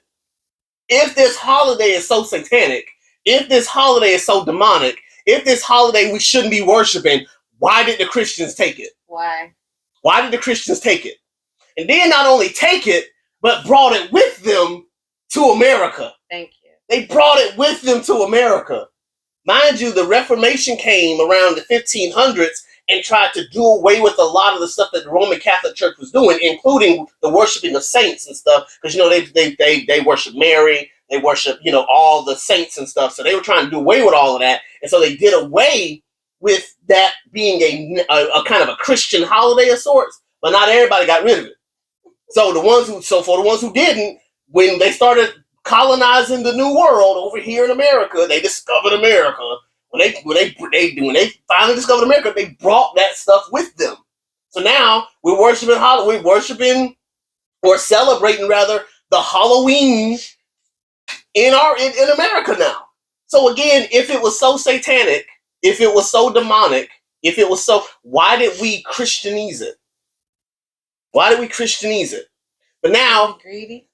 If this holiday is so satanic, if this holiday is so demonic, if this holiday we shouldn't be worshiping, why did the Christians take it? Why? Why did the Christians take it? And then not only take it, but brought it with them to America. Thank you. They brought it with them to America. Mind you, the Reformation came around the 1500s and tried to do away with a lot of the stuff that the Roman Catholic Church was doing, including the worshiping of saints and stuff. Because they worship Mary, they worship all the saints and stuff. So they were trying to do away with all of that, and so they did away with that being a kind of a Christian holiday of sorts. But not everybody got rid of it. So for the ones who didn't, when they started colonizing the New World over here in America, they discovered America. When they finally discovered America, they brought that stuff with them. So now we're celebrating rather the Halloween in America now. So again, if it was so satanic, if it was so demonic, why did we Christianize it? Why did we Christianize it? But now, greedy.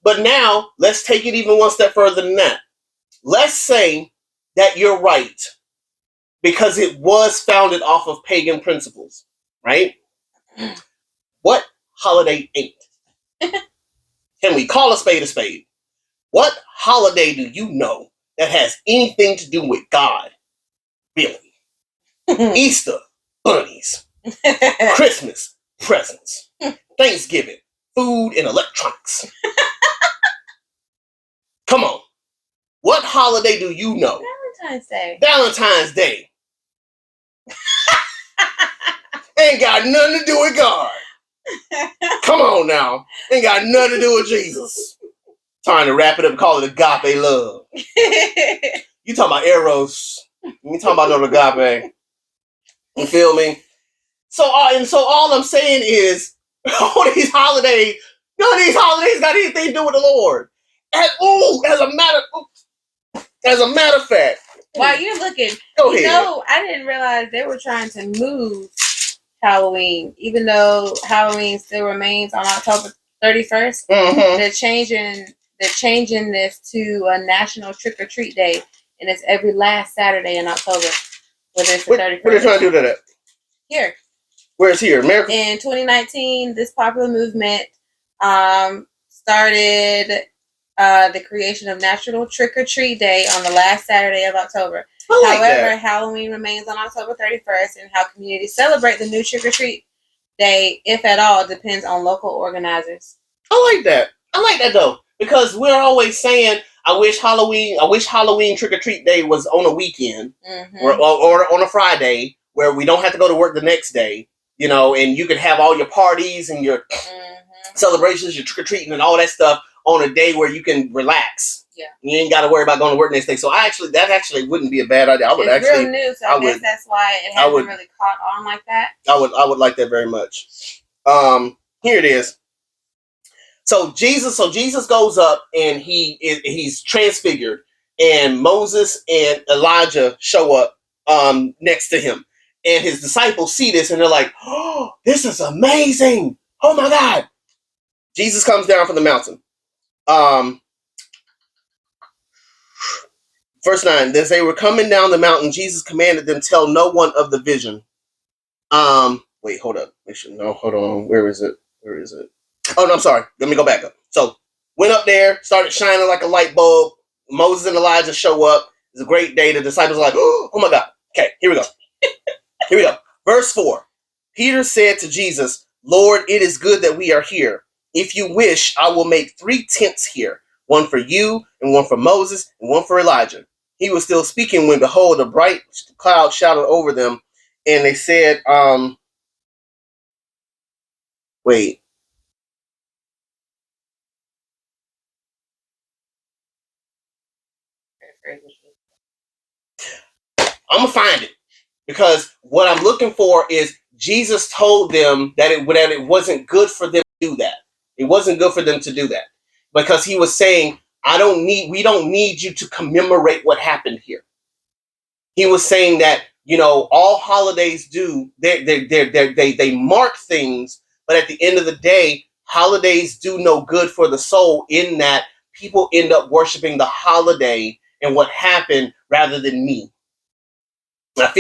But now let's take it even one step further than that. Let's say that you're right, because it was founded off of pagan principles, right? What holiday ain't? Can we call a spade a spade? What holiday do you know that has anything to do with God? Really? Easter. bunnies, Christmas, presents, Thanksgiving, food, and electronics. Come on. What holiday do you know? Valentine's Day. Valentine's Day. Ain't got nothing to do with God. Come on now. Ain't got nothing to do with Jesus. Trying to wrap it up and call it agape love. You talking about eros. You talking about no agape. You feel me? So all I'm saying is, all these holidays, none of these holidays got anything to do with the Lord. As a matter of fact. While you're looking, go ahead. I didn't realize they were trying to move Halloween, even though Halloween still remains on October 31st. Mm-hmm. They're changing this to a National Trick or Treat Day, and it's every last Saturday in October. Whether it's the 31st. What are they trying to do to that? Here. Where is here? America? In 2019, this popular movement started the creation of National Trick or Treat Day on the last Saturday of October. However, Halloween remains on October 31st, and how communities celebrate the new Trick or Treat Day, if at all, depends on local organizers. I like that. I like that though, because we're always saying, I wish Halloween Trick or Treat Day was on a weekend, or on a Friday where we don't have to go to work the next day, and you can have all your parties and your celebrations, your trick or treating and all that stuff on a day where you can relax. Yeah, you ain't got to worry about going to work next day. So that actually wouldn't be a bad idea. It's real new, so I guess that's why it hasn't really caught on like that. I would like that very much. Here it is. So Jesus goes up and he's transfigured, and Moses and Elijah show up next to him, and his disciples see this and they're like, "Oh, this is amazing! Oh my God!" Jesus comes down from the mountain. Verse 9, as they were coming down the mountain, Jesus commanded them, tell no one of the vision. Wait, hold up. No, hold on. Where is it? Oh, no, I'm sorry. Let me go back up. So, went up there, started shining like a light bulb. Moses and Elijah show up. It's a great day. The disciples are like, oh my God. Okay, here we go. Verse 4. Peter said to Jesus, Lord, it is good that we are here. If you wish, I will make 3 tents here. One for you, and one for Moses, and one for Elijah. He was still speaking when, behold, a bright cloud shadowed over them. And they said, wait. I'm going to find it. Because what I'm looking for is Jesus told them that it wasn't good for them to do that. It wasn't good for them to do that. Because he was saying, we don't need you to commemorate what happened here. He was saying that, all holidays do, they mark things, but at the end of the day, holidays do no good for the soul, in that people end up worshiping the holiday and what happened rather than me. I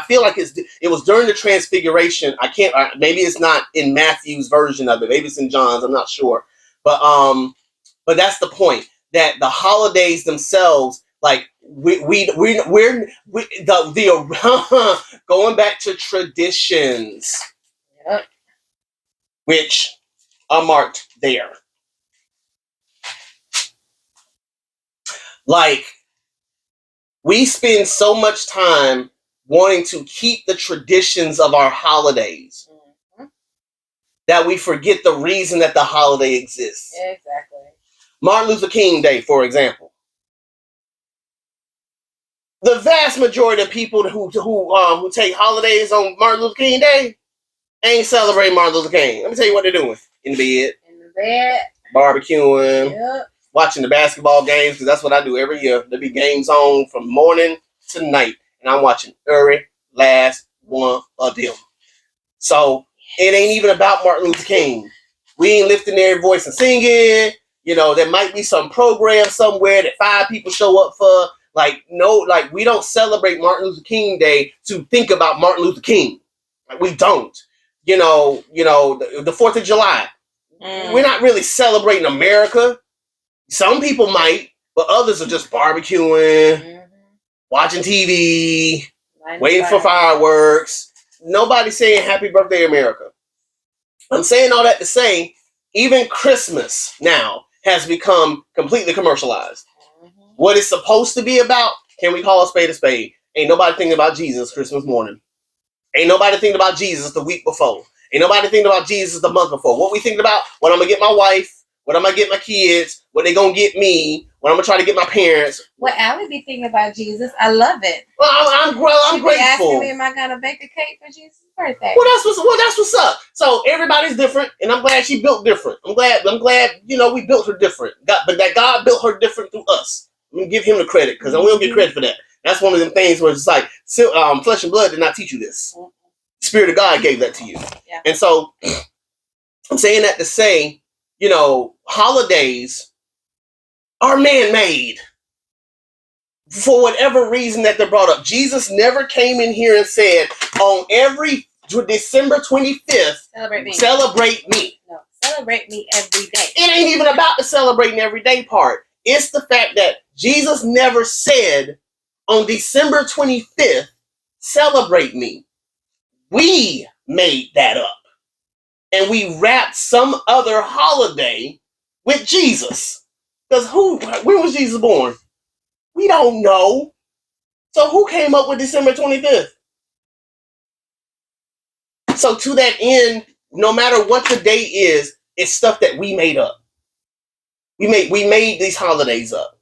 feel like it was during the transfiguration. Maybe it's not in Matthew's version of it. Maybe it's in John's. I'm not sure. But that's the point, that the holidays themselves, like we're going back to traditions, yep, which are marked there. Like, we spend so much time wanting to keep the traditions of our holidays that we forget the reason that the holiday exists. Exactly. Martin Luther King Day, for example. The vast majority of people who take holidays on Martin Luther King Day ain't celebrating Martin Luther King. Let me tell you what they're doing. In the bed. Barbecuing. Yep. Watching the basketball games, because that's what I do every year. There be games on from morning to night, and I'm watching every last one of them. So it ain't even about Martin Luther King. We ain't lifting their voice and singing. There might be some program somewhere that 5 people show up for. We don't celebrate Martin Luther King Day to think about Martin Luther King. We don't. The 4th of July. We're not really celebrating America. Some people might, but others are just barbecuing, watching TV, waiting for fireworks. Nobody's saying happy birthday, America. I'm saying all that to say, even Christmas now has become completely commercialized. Mm-hmm. What it's supposed to be about, can we call a spade a spade? Ain't nobody thinking about Jesus Christmas morning. Ain't nobody thinking about Jesus the week before. Ain't nobody thinking about Jesus the month before. What we thinking about? What I'm going to get my wife, what I'm going to get my kids, what they going to get me, what I'm going to try to get my parents. Well, Allie be thinking about Jesus. I love it. Well, I'm She be grateful. asking me, am I going to bake a cake for Jesus' birthday? Well, that's what's up. So everybody's different, and I'm glad she built different. I'm glad, we built her different. But that God built her different through us. I'm going to give him the credit, because I don't get credit for that. That's one of them things where it's like, flesh and blood did not teach you this. Spirit of God gave that to you. Yeah. And so I'm saying that to say, holidays are man-made for whatever reason that they're brought up. Jesus never came in here and said, on every December 25th, celebrate me. No, celebrate me every day. It ain't even about the celebrating every day part. It's the fact that Jesus never said, on December 25th, celebrate me. We made that up. And we wrapped some other holiday with Jesus. Because when was Jesus born? We don't know. So who came up with December 25th? So to that end, no matter what the day is, it's stuff that we made up. We made these holidays up.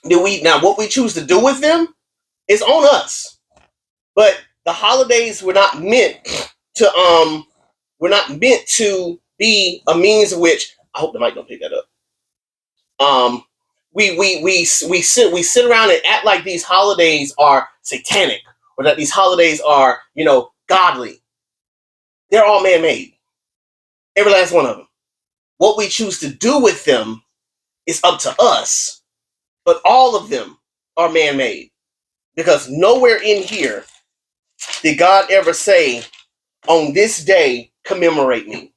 Now what we choose to do with them is on us. But the holidays were not meant to be a means of which, I hope the mic don't pick that up. We sit around and act like these holidays are satanic or that these holidays are, godly. They're all man-made. Every last one of them. What we choose to do with them is up to us. But all of them are man-made. Because nowhere in here did God ever say, on this day, commemorate me.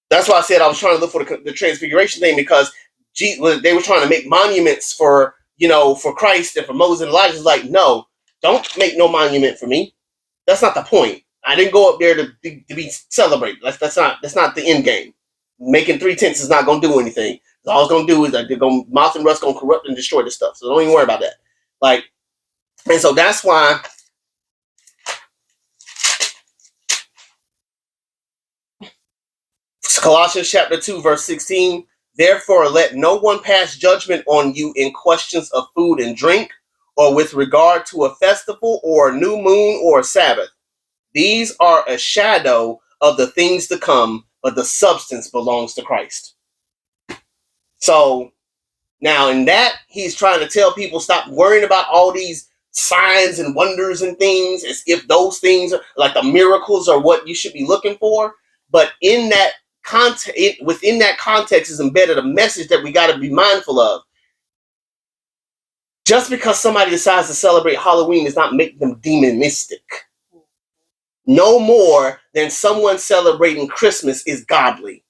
That's why I said I was trying to look for the transfiguration thing, because they were trying to make monuments for Christ and for Moses and Elijah. It's like, no, don't make no monument for me. That's not the point. I didn't go up there to be celebrated. That's not the end game. Making 3 tents is not going to do anything. All it's going to do is moth and rust going to corrupt and destroy the stuff. So don't even worry about that. And so that's why Colossians chapter 2, verse 16, therefore let no one pass judgment on you in questions of food and drink, or with regard to a festival or a new moon or a Sabbath. These are a shadow of the things to come, but the substance belongs to Christ. So now in that, he's trying to tell people, stop worrying about all these signs and wonders and things as if those things are like the miracles are what you should be looking for. But in that within that context is embedded a message that we got to be mindful of. Just because somebody decides to celebrate Halloween does not make them demonistic. No more than someone celebrating Christmas is godly.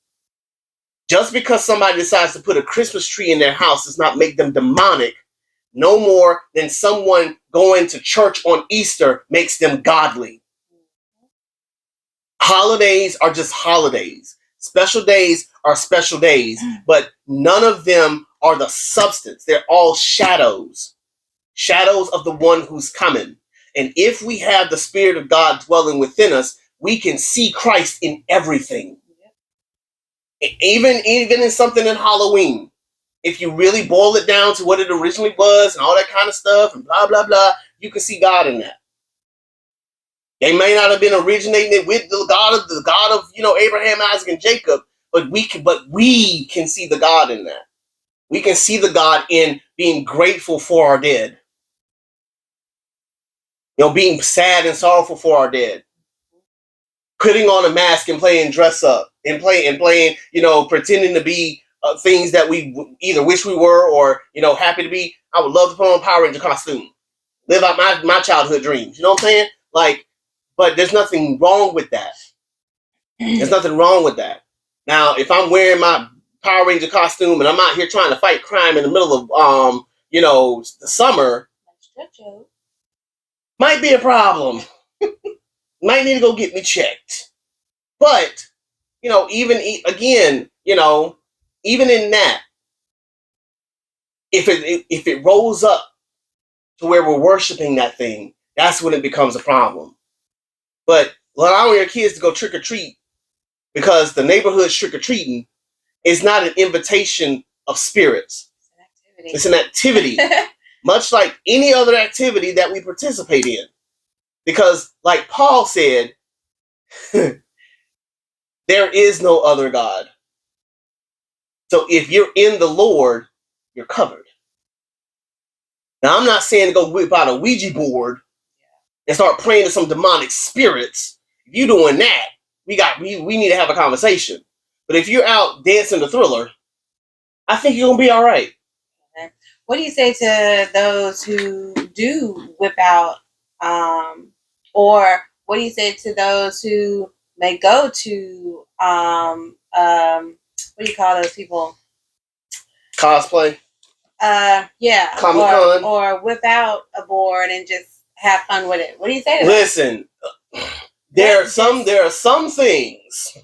Just because somebody decides to put a Christmas tree in their house does not make them demonic. No more than someone going to church on Easter makes them godly. Holidays are just holidays. Special days are special days, but none of them are the substance. They're all shadows. Shadows of the one who's coming. And if we have the Spirit of God dwelling within us, we can see Christ in everything. Even in something in Halloween. If you really boil it down to what it originally was and all that kind of stuff and blah, blah, blah, you can see God in that. They may not have been originating with the God of Abraham, Isaac, and Jacob, but we can see the God in that. We can see the God in being grateful for our dead. Being sad and sorrowful for our dead. Putting on a mask and playing dress up and playing, pretending to be things that we either wish we were or, happy to be. I would love to put on a Power Ranger costume. Live out my childhood dreams. You know what I'm saying? But there's nothing wrong with that. There's nothing wrong with that. Now, if I'm wearing my Power Ranger costume and I'm out here trying to fight crime in the middle of, the summer, might be a problem. Might need to go get me checked. But, even again, even in that, if it rolls up to where we're worshiping that thing, that's when it becomes a problem. But allowing your kids to go trick or treat because the neighborhood's trick or treating is not an invitation of spirits. It's an activity, much like any other activity that we participate in. Because, like Paul said, there is no other God. So if you're in the Lord, you're covered. Now, I'm not saying to go whip out a Ouija board and start praying to some demonic spirits. If you're doing that, we need to have a conversation. But if you're out dancing the Thriller, I think you're going to be all right. What do you say to those who do whip out, or what do you say to those who may go to, what do you call those people? Cosplay? Yeah. Comic-Con? Or whip out a board and just have fun with it. What do you say to Listen, there are some things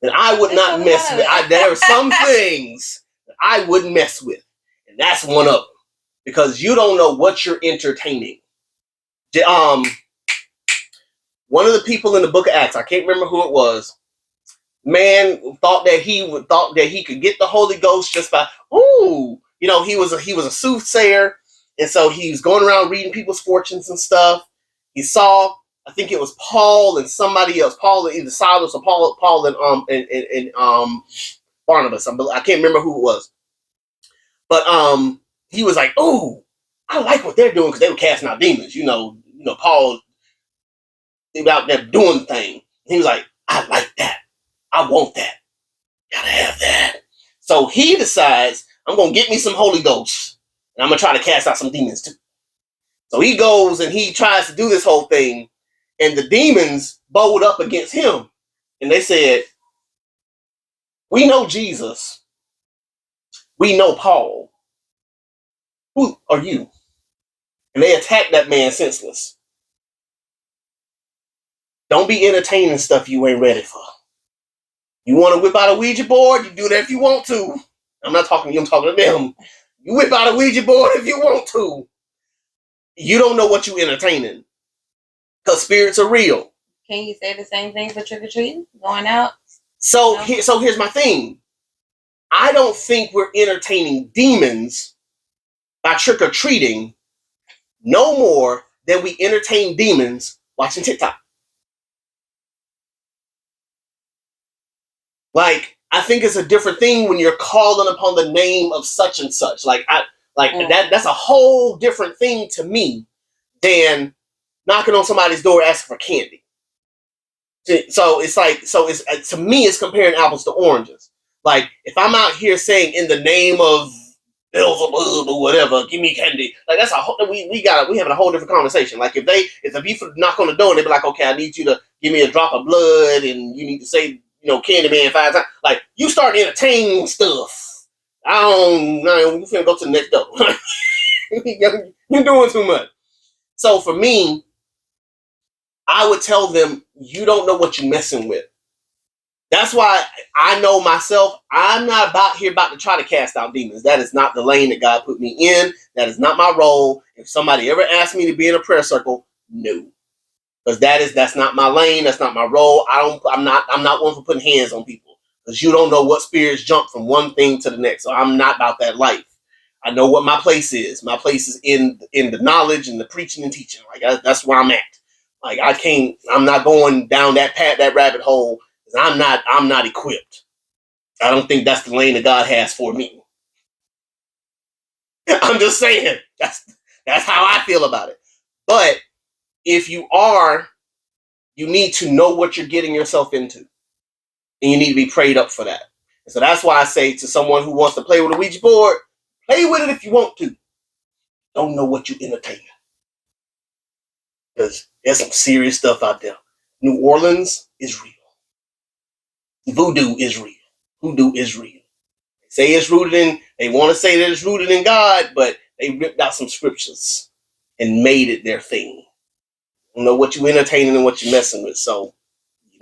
that I would not mess with. There are some things that I wouldn't mess with. And that's one of them. Because you don't know what you're entertaining. One of the people in the book of Acts, I can't remember who it was, man thought that he could get the Holy Ghost just by, he was a soothsayer, and so he was going around reading people's fortunes and stuff. He saw, I think it was Paul and somebody else, Paul and either Silas or Paul and Barnabas. I can't remember who it was, but he was like, "Oh, I like what they're doing because they were casting out demons." Paul, they were out there doing the thing. He was like, "I like that. I want that. Gotta have that." So he decides, I'm gonna get me some Holy Ghost, and I'm gonna try to cast out some demons too. So he goes and he tries to do this whole thing, and the demons bowed up against him, and they said, "We know Jesus. We know Paul. Who are you?" And they attacked that man senseless. Don't be entertaining stuff you ain't ready for. You want to whip out a Ouija board? You do that if you want to. I'm not talking to you, I'm talking to them. You whip out a Ouija board if you want to. You don't know what you're entertaining. Because spirits are real. Can you say the same thing for trick-or-treating? Going out? So here's my thing. I don't think we're entertaining demons by trick-or-treating no more than we entertain demons watching TikTok. Like, I think it's a different thing when you're calling upon the name of such and such. That's a whole different thing to me than knocking on somebody's door asking for candy. So it's to me, it's comparing apples to oranges. Like, if I'm out here saying in the name of Beelzebub or whatever, give me candy. Like, that's we having a whole different conversation. Like, if the people knock on the door and they be like, "Okay, I need you to give me a drop of blood, and you need to say, Candyman 5 times." Like, you start entertaining stuff. I don't know. You finna go to the next door. You're doing too much. So for me, I would tell them, you don't know what you're messing with. That's why I know myself, I'm not about to try to cast out demons. That is not the lane that God put me in. That is not my role. If somebody ever asked me to be in a prayer circle, no. Because that's not my lane. That's not my role. I'm not one for putting hands on people. Because you don't know what spirits jump from one thing to the next. So I'm not about that life. I know what my place is. My place is in the knowledge and the preaching and teaching. Like, that's where I'm at. Like, I'm not going down that rabbit hole. I'm not equipped. I don't think that's the lane that God has for me. I'm just saying, that's how I feel about it. But if you are, you need to know what you're getting yourself into, and you need to be prayed up for that. And so that's why I say to someone who wants to play with a Ouija board, play with it if you want to. Don't know what you entertain, because there's some serious stuff out there. New Orleans is real. Voodoo is real. Hoodoo is real. They say it's rooted in, they want to say that it's rooted in God, but they ripped out some scriptures and made it their thing. You know what you entertaining and what you messing with. So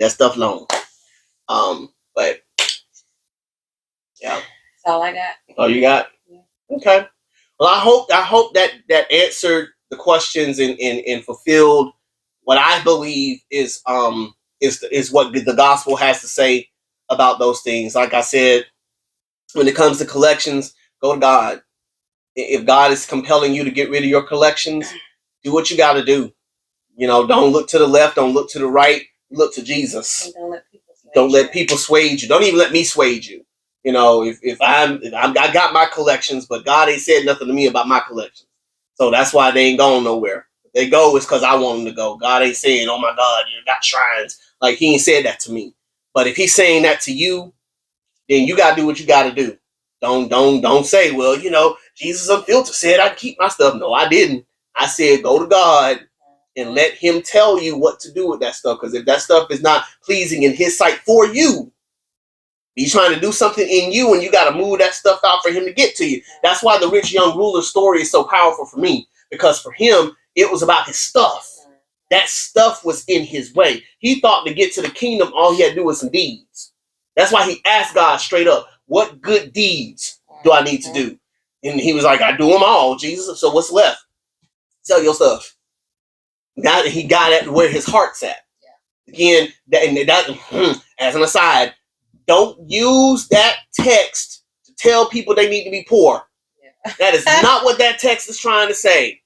that stuff alone. But yeah. That's all I got. Oh, you got? Yeah. Okay. Well, I hope that answered the questions and fulfilled what I believe is what the gospel has to say about those things. Like I said, when it comes to collections, go to God. If God is compelling you to get rid of your collections, do what you got to do. You know, don't look to the left, don't look to the right, look to Jesus. And don't let people sway you. Don't even let me sway you. You know, if I got my collections, but God ain't said nothing to me about my collections. So that's why they ain't going nowhere. If they go is because I want them to go. God ain't saying, oh my God, you got shrines. Like, he ain't said that to me. But if he's saying that to you, then you gotta do what you gotta do. Don't say, well, you know, Jesus Unfiltered said I'd keep my stuff. No, I didn't. I said go to God and let him tell you what to do with that stuff. Because if that stuff is not pleasing in his sight for you, he's trying to do something in you, and you got to move that stuff out for him to get to you. That's why the rich young ruler story is so powerful for me, because for him, it was about his stuff. That stuff was in his way. He thought to get to the kingdom, all he had to do was some deeds. That's why he asked God straight up, what good deeds do I need to do? And he was like, I do them all, Jesus. So what's left? Sell your stuff. Now that he got at where his heart's at. Again, as an aside, don't use that text to tell people they need to be poor. That is not what that text is trying to say.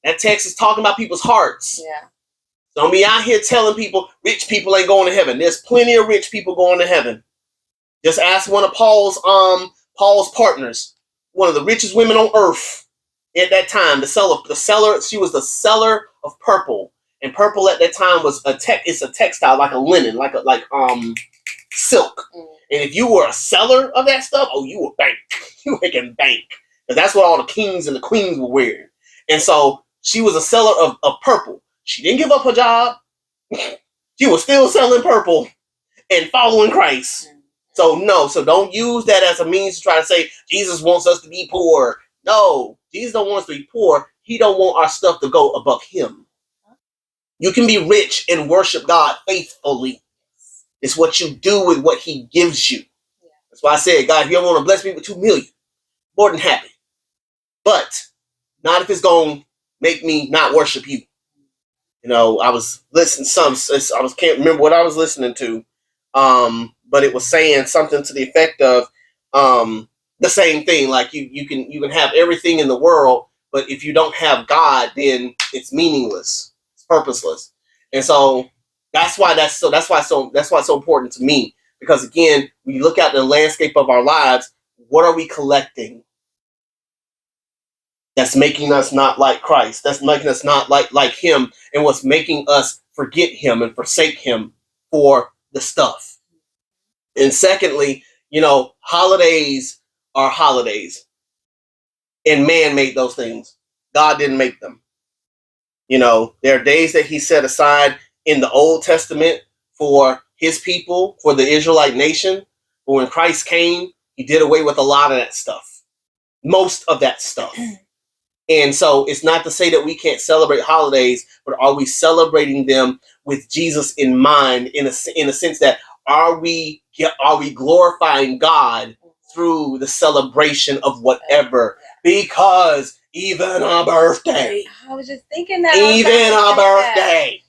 That text is talking about people's hearts. Don't be out here telling people rich people ain't going to heaven. There's plenty of rich people going to heaven. Just ask one of Paul's partners, one of the richest women on earth at that time, the seller. She was the seller of purple, and purple at that time was it's a textile, like a linen, like silk. And if you were a seller of that stuff, oh, you were bank. You were making bank, because that's what all the kings and the queens were wearing. And so she was a seller of purple. She didn't give up her job. She was still selling purple and following Christ. So don't use that as a means to try to say Jesus wants us to be poor. No, Jesus don't want us to be poor. He don't want our stuff to go above him. You can be rich and worship God faithfully. It's what you do with what he gives you. That's why I said, God, if you don't want to bless me with 2 million, more than happy. But not if it's going to make me not worship you. You know, I was listening can't remember what I was listening to. But it was saying something to the effect of the same thing. Like you can have everything in the world, but if you don't have God, then it's meaningless. It's purposeless. And so that's why it's so important to me. Because again, we look at the landscape of our lives. What are we collecting? That's making us not like Christ. That's making us not like him, and what's making us forget him and forsake him for the stuff. And secondly, you know, holidays are holidays. And man made those things. God didn't make them. You know, there are days that he set aside in the Old Testament for his people, for the Israelite nation. But when Christ came, he did away with a lot of that stuff. Most of that stuff. And so it's not to say that we can't celebrate holidays, but are we celebrating them with Jesus in mind, in a sense that are we glorifying God through the celebration of whatever? Because even a birthday, I was just thinking that. Even a birthday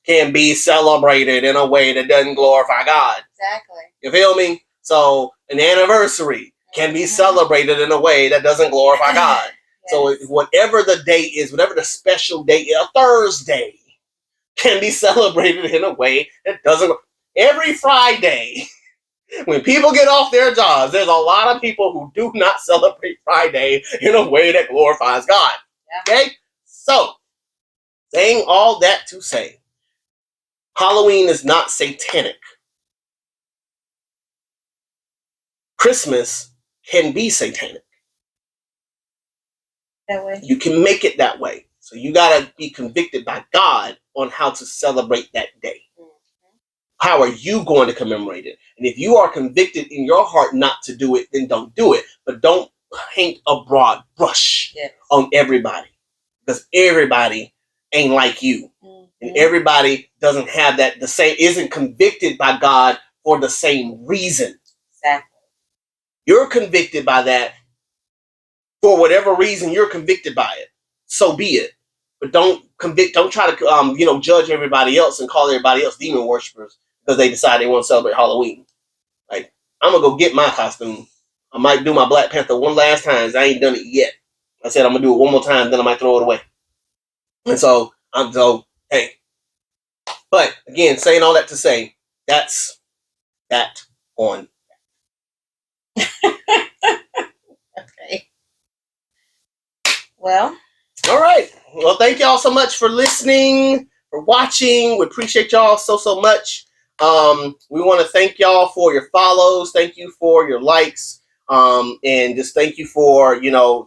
can be celebrated in a way that doesn't glorify God. Exactly. You feel me? So an anniversary can be celebrated in a way that doesn't glorify God. So whatever the day is, whatever the special day is, a Thursday can be celebrated in a way that doesn't. Every Friday, when people get off their jobs, there's a lot of people who do not celebrate Friday in a way that glorifies God. Okay? So, saying all that to say, Halloween is not satanic. Christmas can be satanic. That way. You can make it that way. So you got to be convicted by God on how to celebrate that day. How are you going to commemorate it? And if you are convicted in your heart not to do it, then don't do it. But don't paint a broad brush on everybody, because everybody ain't like you. And everybody doesn't have that the same, isn't convicted by God for the same reason. Exactly. You're convicted by that for whatever reason you're convicted by it. So be it. But don't try to judge everybody else and call everybody else demon worshipers because they decide they want to celebrate Halloween. Like, I'm gonna go get my costume. I might do my Black Panther one last time. I ain't done it yet. I said I'm gonna do it one more time, then I might throw it away. And so hey. But again, saying all that to say, that's that on. Okay. Well. All right. Well, thank y'all so much for listening, for watching. We appreciate y'all so much. We want to thank y'all for your follows. Thank you for your likes. And just thank you for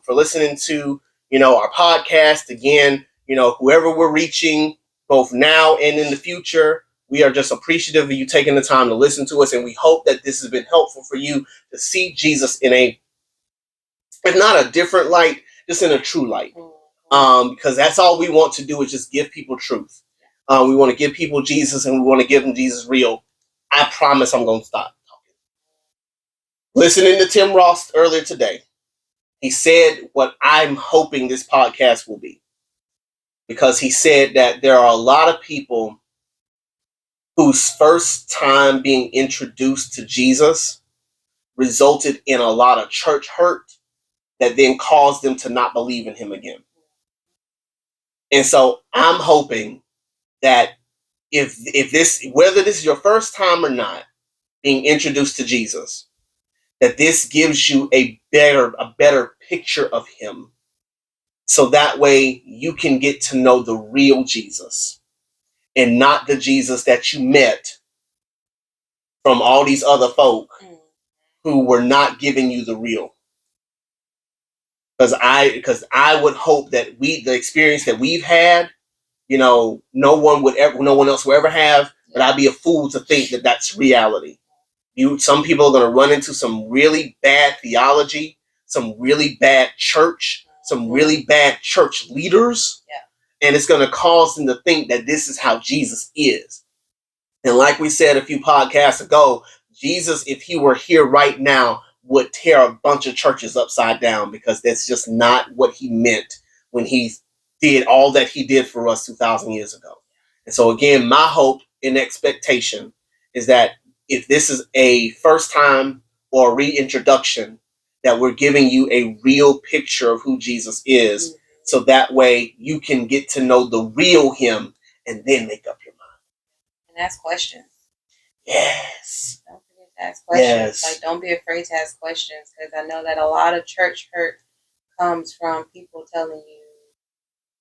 listening to, our podcast. Again, whoever we're reaching, both now and in the future, we are just appreciative of you taking the time to listen to us. And we hope that this has been helpful for you to see Jesus in if not a different light, just in a true light. Because that's all we want to do is just give people truth. We want to give people Jesus, and we want to give them Jesus real. I promise I'm going to stop talking. Listening to Tim Ross earlier today, he said what I'm hoping this podcast will be. Because he said that there are a lot of people whose first time being introduced to Jesus resulted in a lot of church hurt that then caused them to not believe in him again. And so I'm hoping that if whether this is your first time or not being introduced to Jesus, that this gives you a better picture of him. So that way you can get to know the real Jesus and not the Jesus that you met from all these other folk who were not giving you the real. Because I would hope that the experience that we've had, no one else will ever have, but I'd be a fool to think that that's reality. Some people are going to run into some really bad theology, some really bad church, some really bad church leaders, and it's going to cause them to think that this is how Jesus is. And like we said a few podcasts ago, Jesus, if he were here right now, would tear a bunch of churches upside down, because that's just not what he meant when he did all that he did for us 2,000 years ago. And so again, my hope and expectation is that if this is a first time or reintroduction, that we're giving you a real picture of who Jesus is, so that way you can get to know the real him and then make up your mind. And ask questions. Yes. Don't forget to ask questions. Yes. Like, don't be afraid to ask questions, because I know that a lot of church hurt comes from people telling you,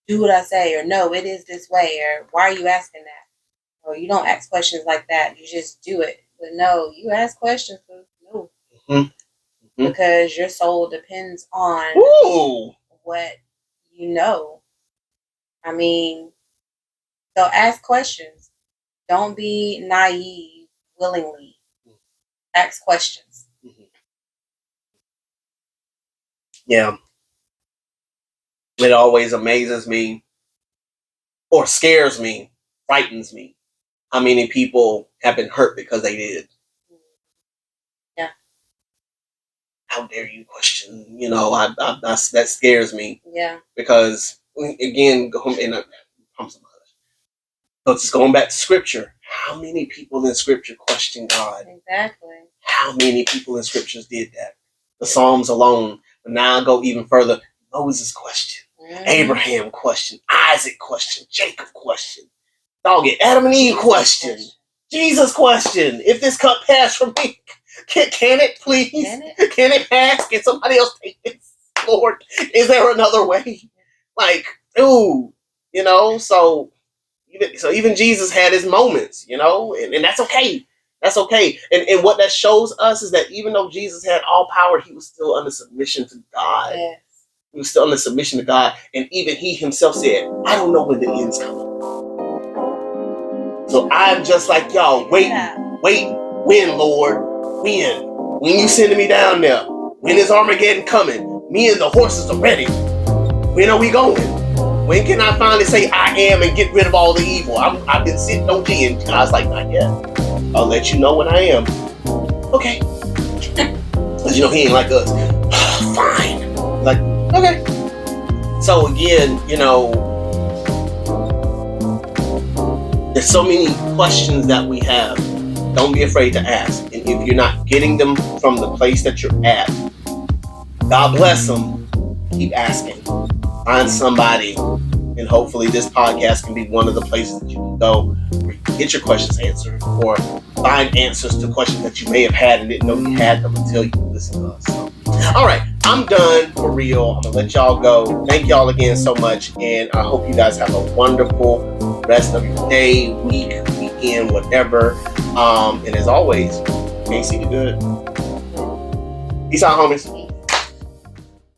do what I say, or no, it is this way, or why are you asking that? Or you don't ask questions like that. You just do it. But no, you ask questions. No. Because your soul depends on what you know. I mean, so ask questions. Don't be naive willingly. Ask questions. Yeah. It always amazes me, or scares me, frightens me, how many people have been hurt because they did. Yeah. How dare you question? That scares me. Yeah. Because again, just going back to scripture, how many people in scripture question God? Exactly. How many people in scriptures did that? The Psalms alone. But now I go even further. Moses question. Abraham question. Isaac question. Jacob question. Dog it. Adam and Eve question. Jesus question. If this cup pass from me, can it please? Can it pass? Can somebody else take this? Lord, is there another way? Like, dude, so even Jesus had his moments, and that's okay. That's okay. And what that shows us is that even though Jesus had all power, he was still under submission to God. Yes. He was still under submission to God. And even he himself said, I don't know when the end's coming. So I'm just like, y'all, wait, when, Lord? When you sending me down there? When is Armageddon coming? Me and the horses are ready. When are we going? When can I finally say I am and get rid of all the evil? I've been sitting on G, and God's like, not yet. I'll let you know when I am. Okay. Because, he ain't like us. Fine. Like, okay. So again, there's so many questions that we have. Don't be afraid to ask. And if you're not getting them from the place that you're at, God bless them. Keep asking. Find somebody. And hopefully this podcast can be one of the places that you can go where you can get your questions answered, or find answers to questions that you may have had and didn't know you had them until you listened to us. So, all right, I'm done for real. I'm going to let y'all go. Thank y'all again so much. And I hope you guys have a wonderful rest of your day, week, weekend, whatever. And as always, can't see the good. Peace out, homies.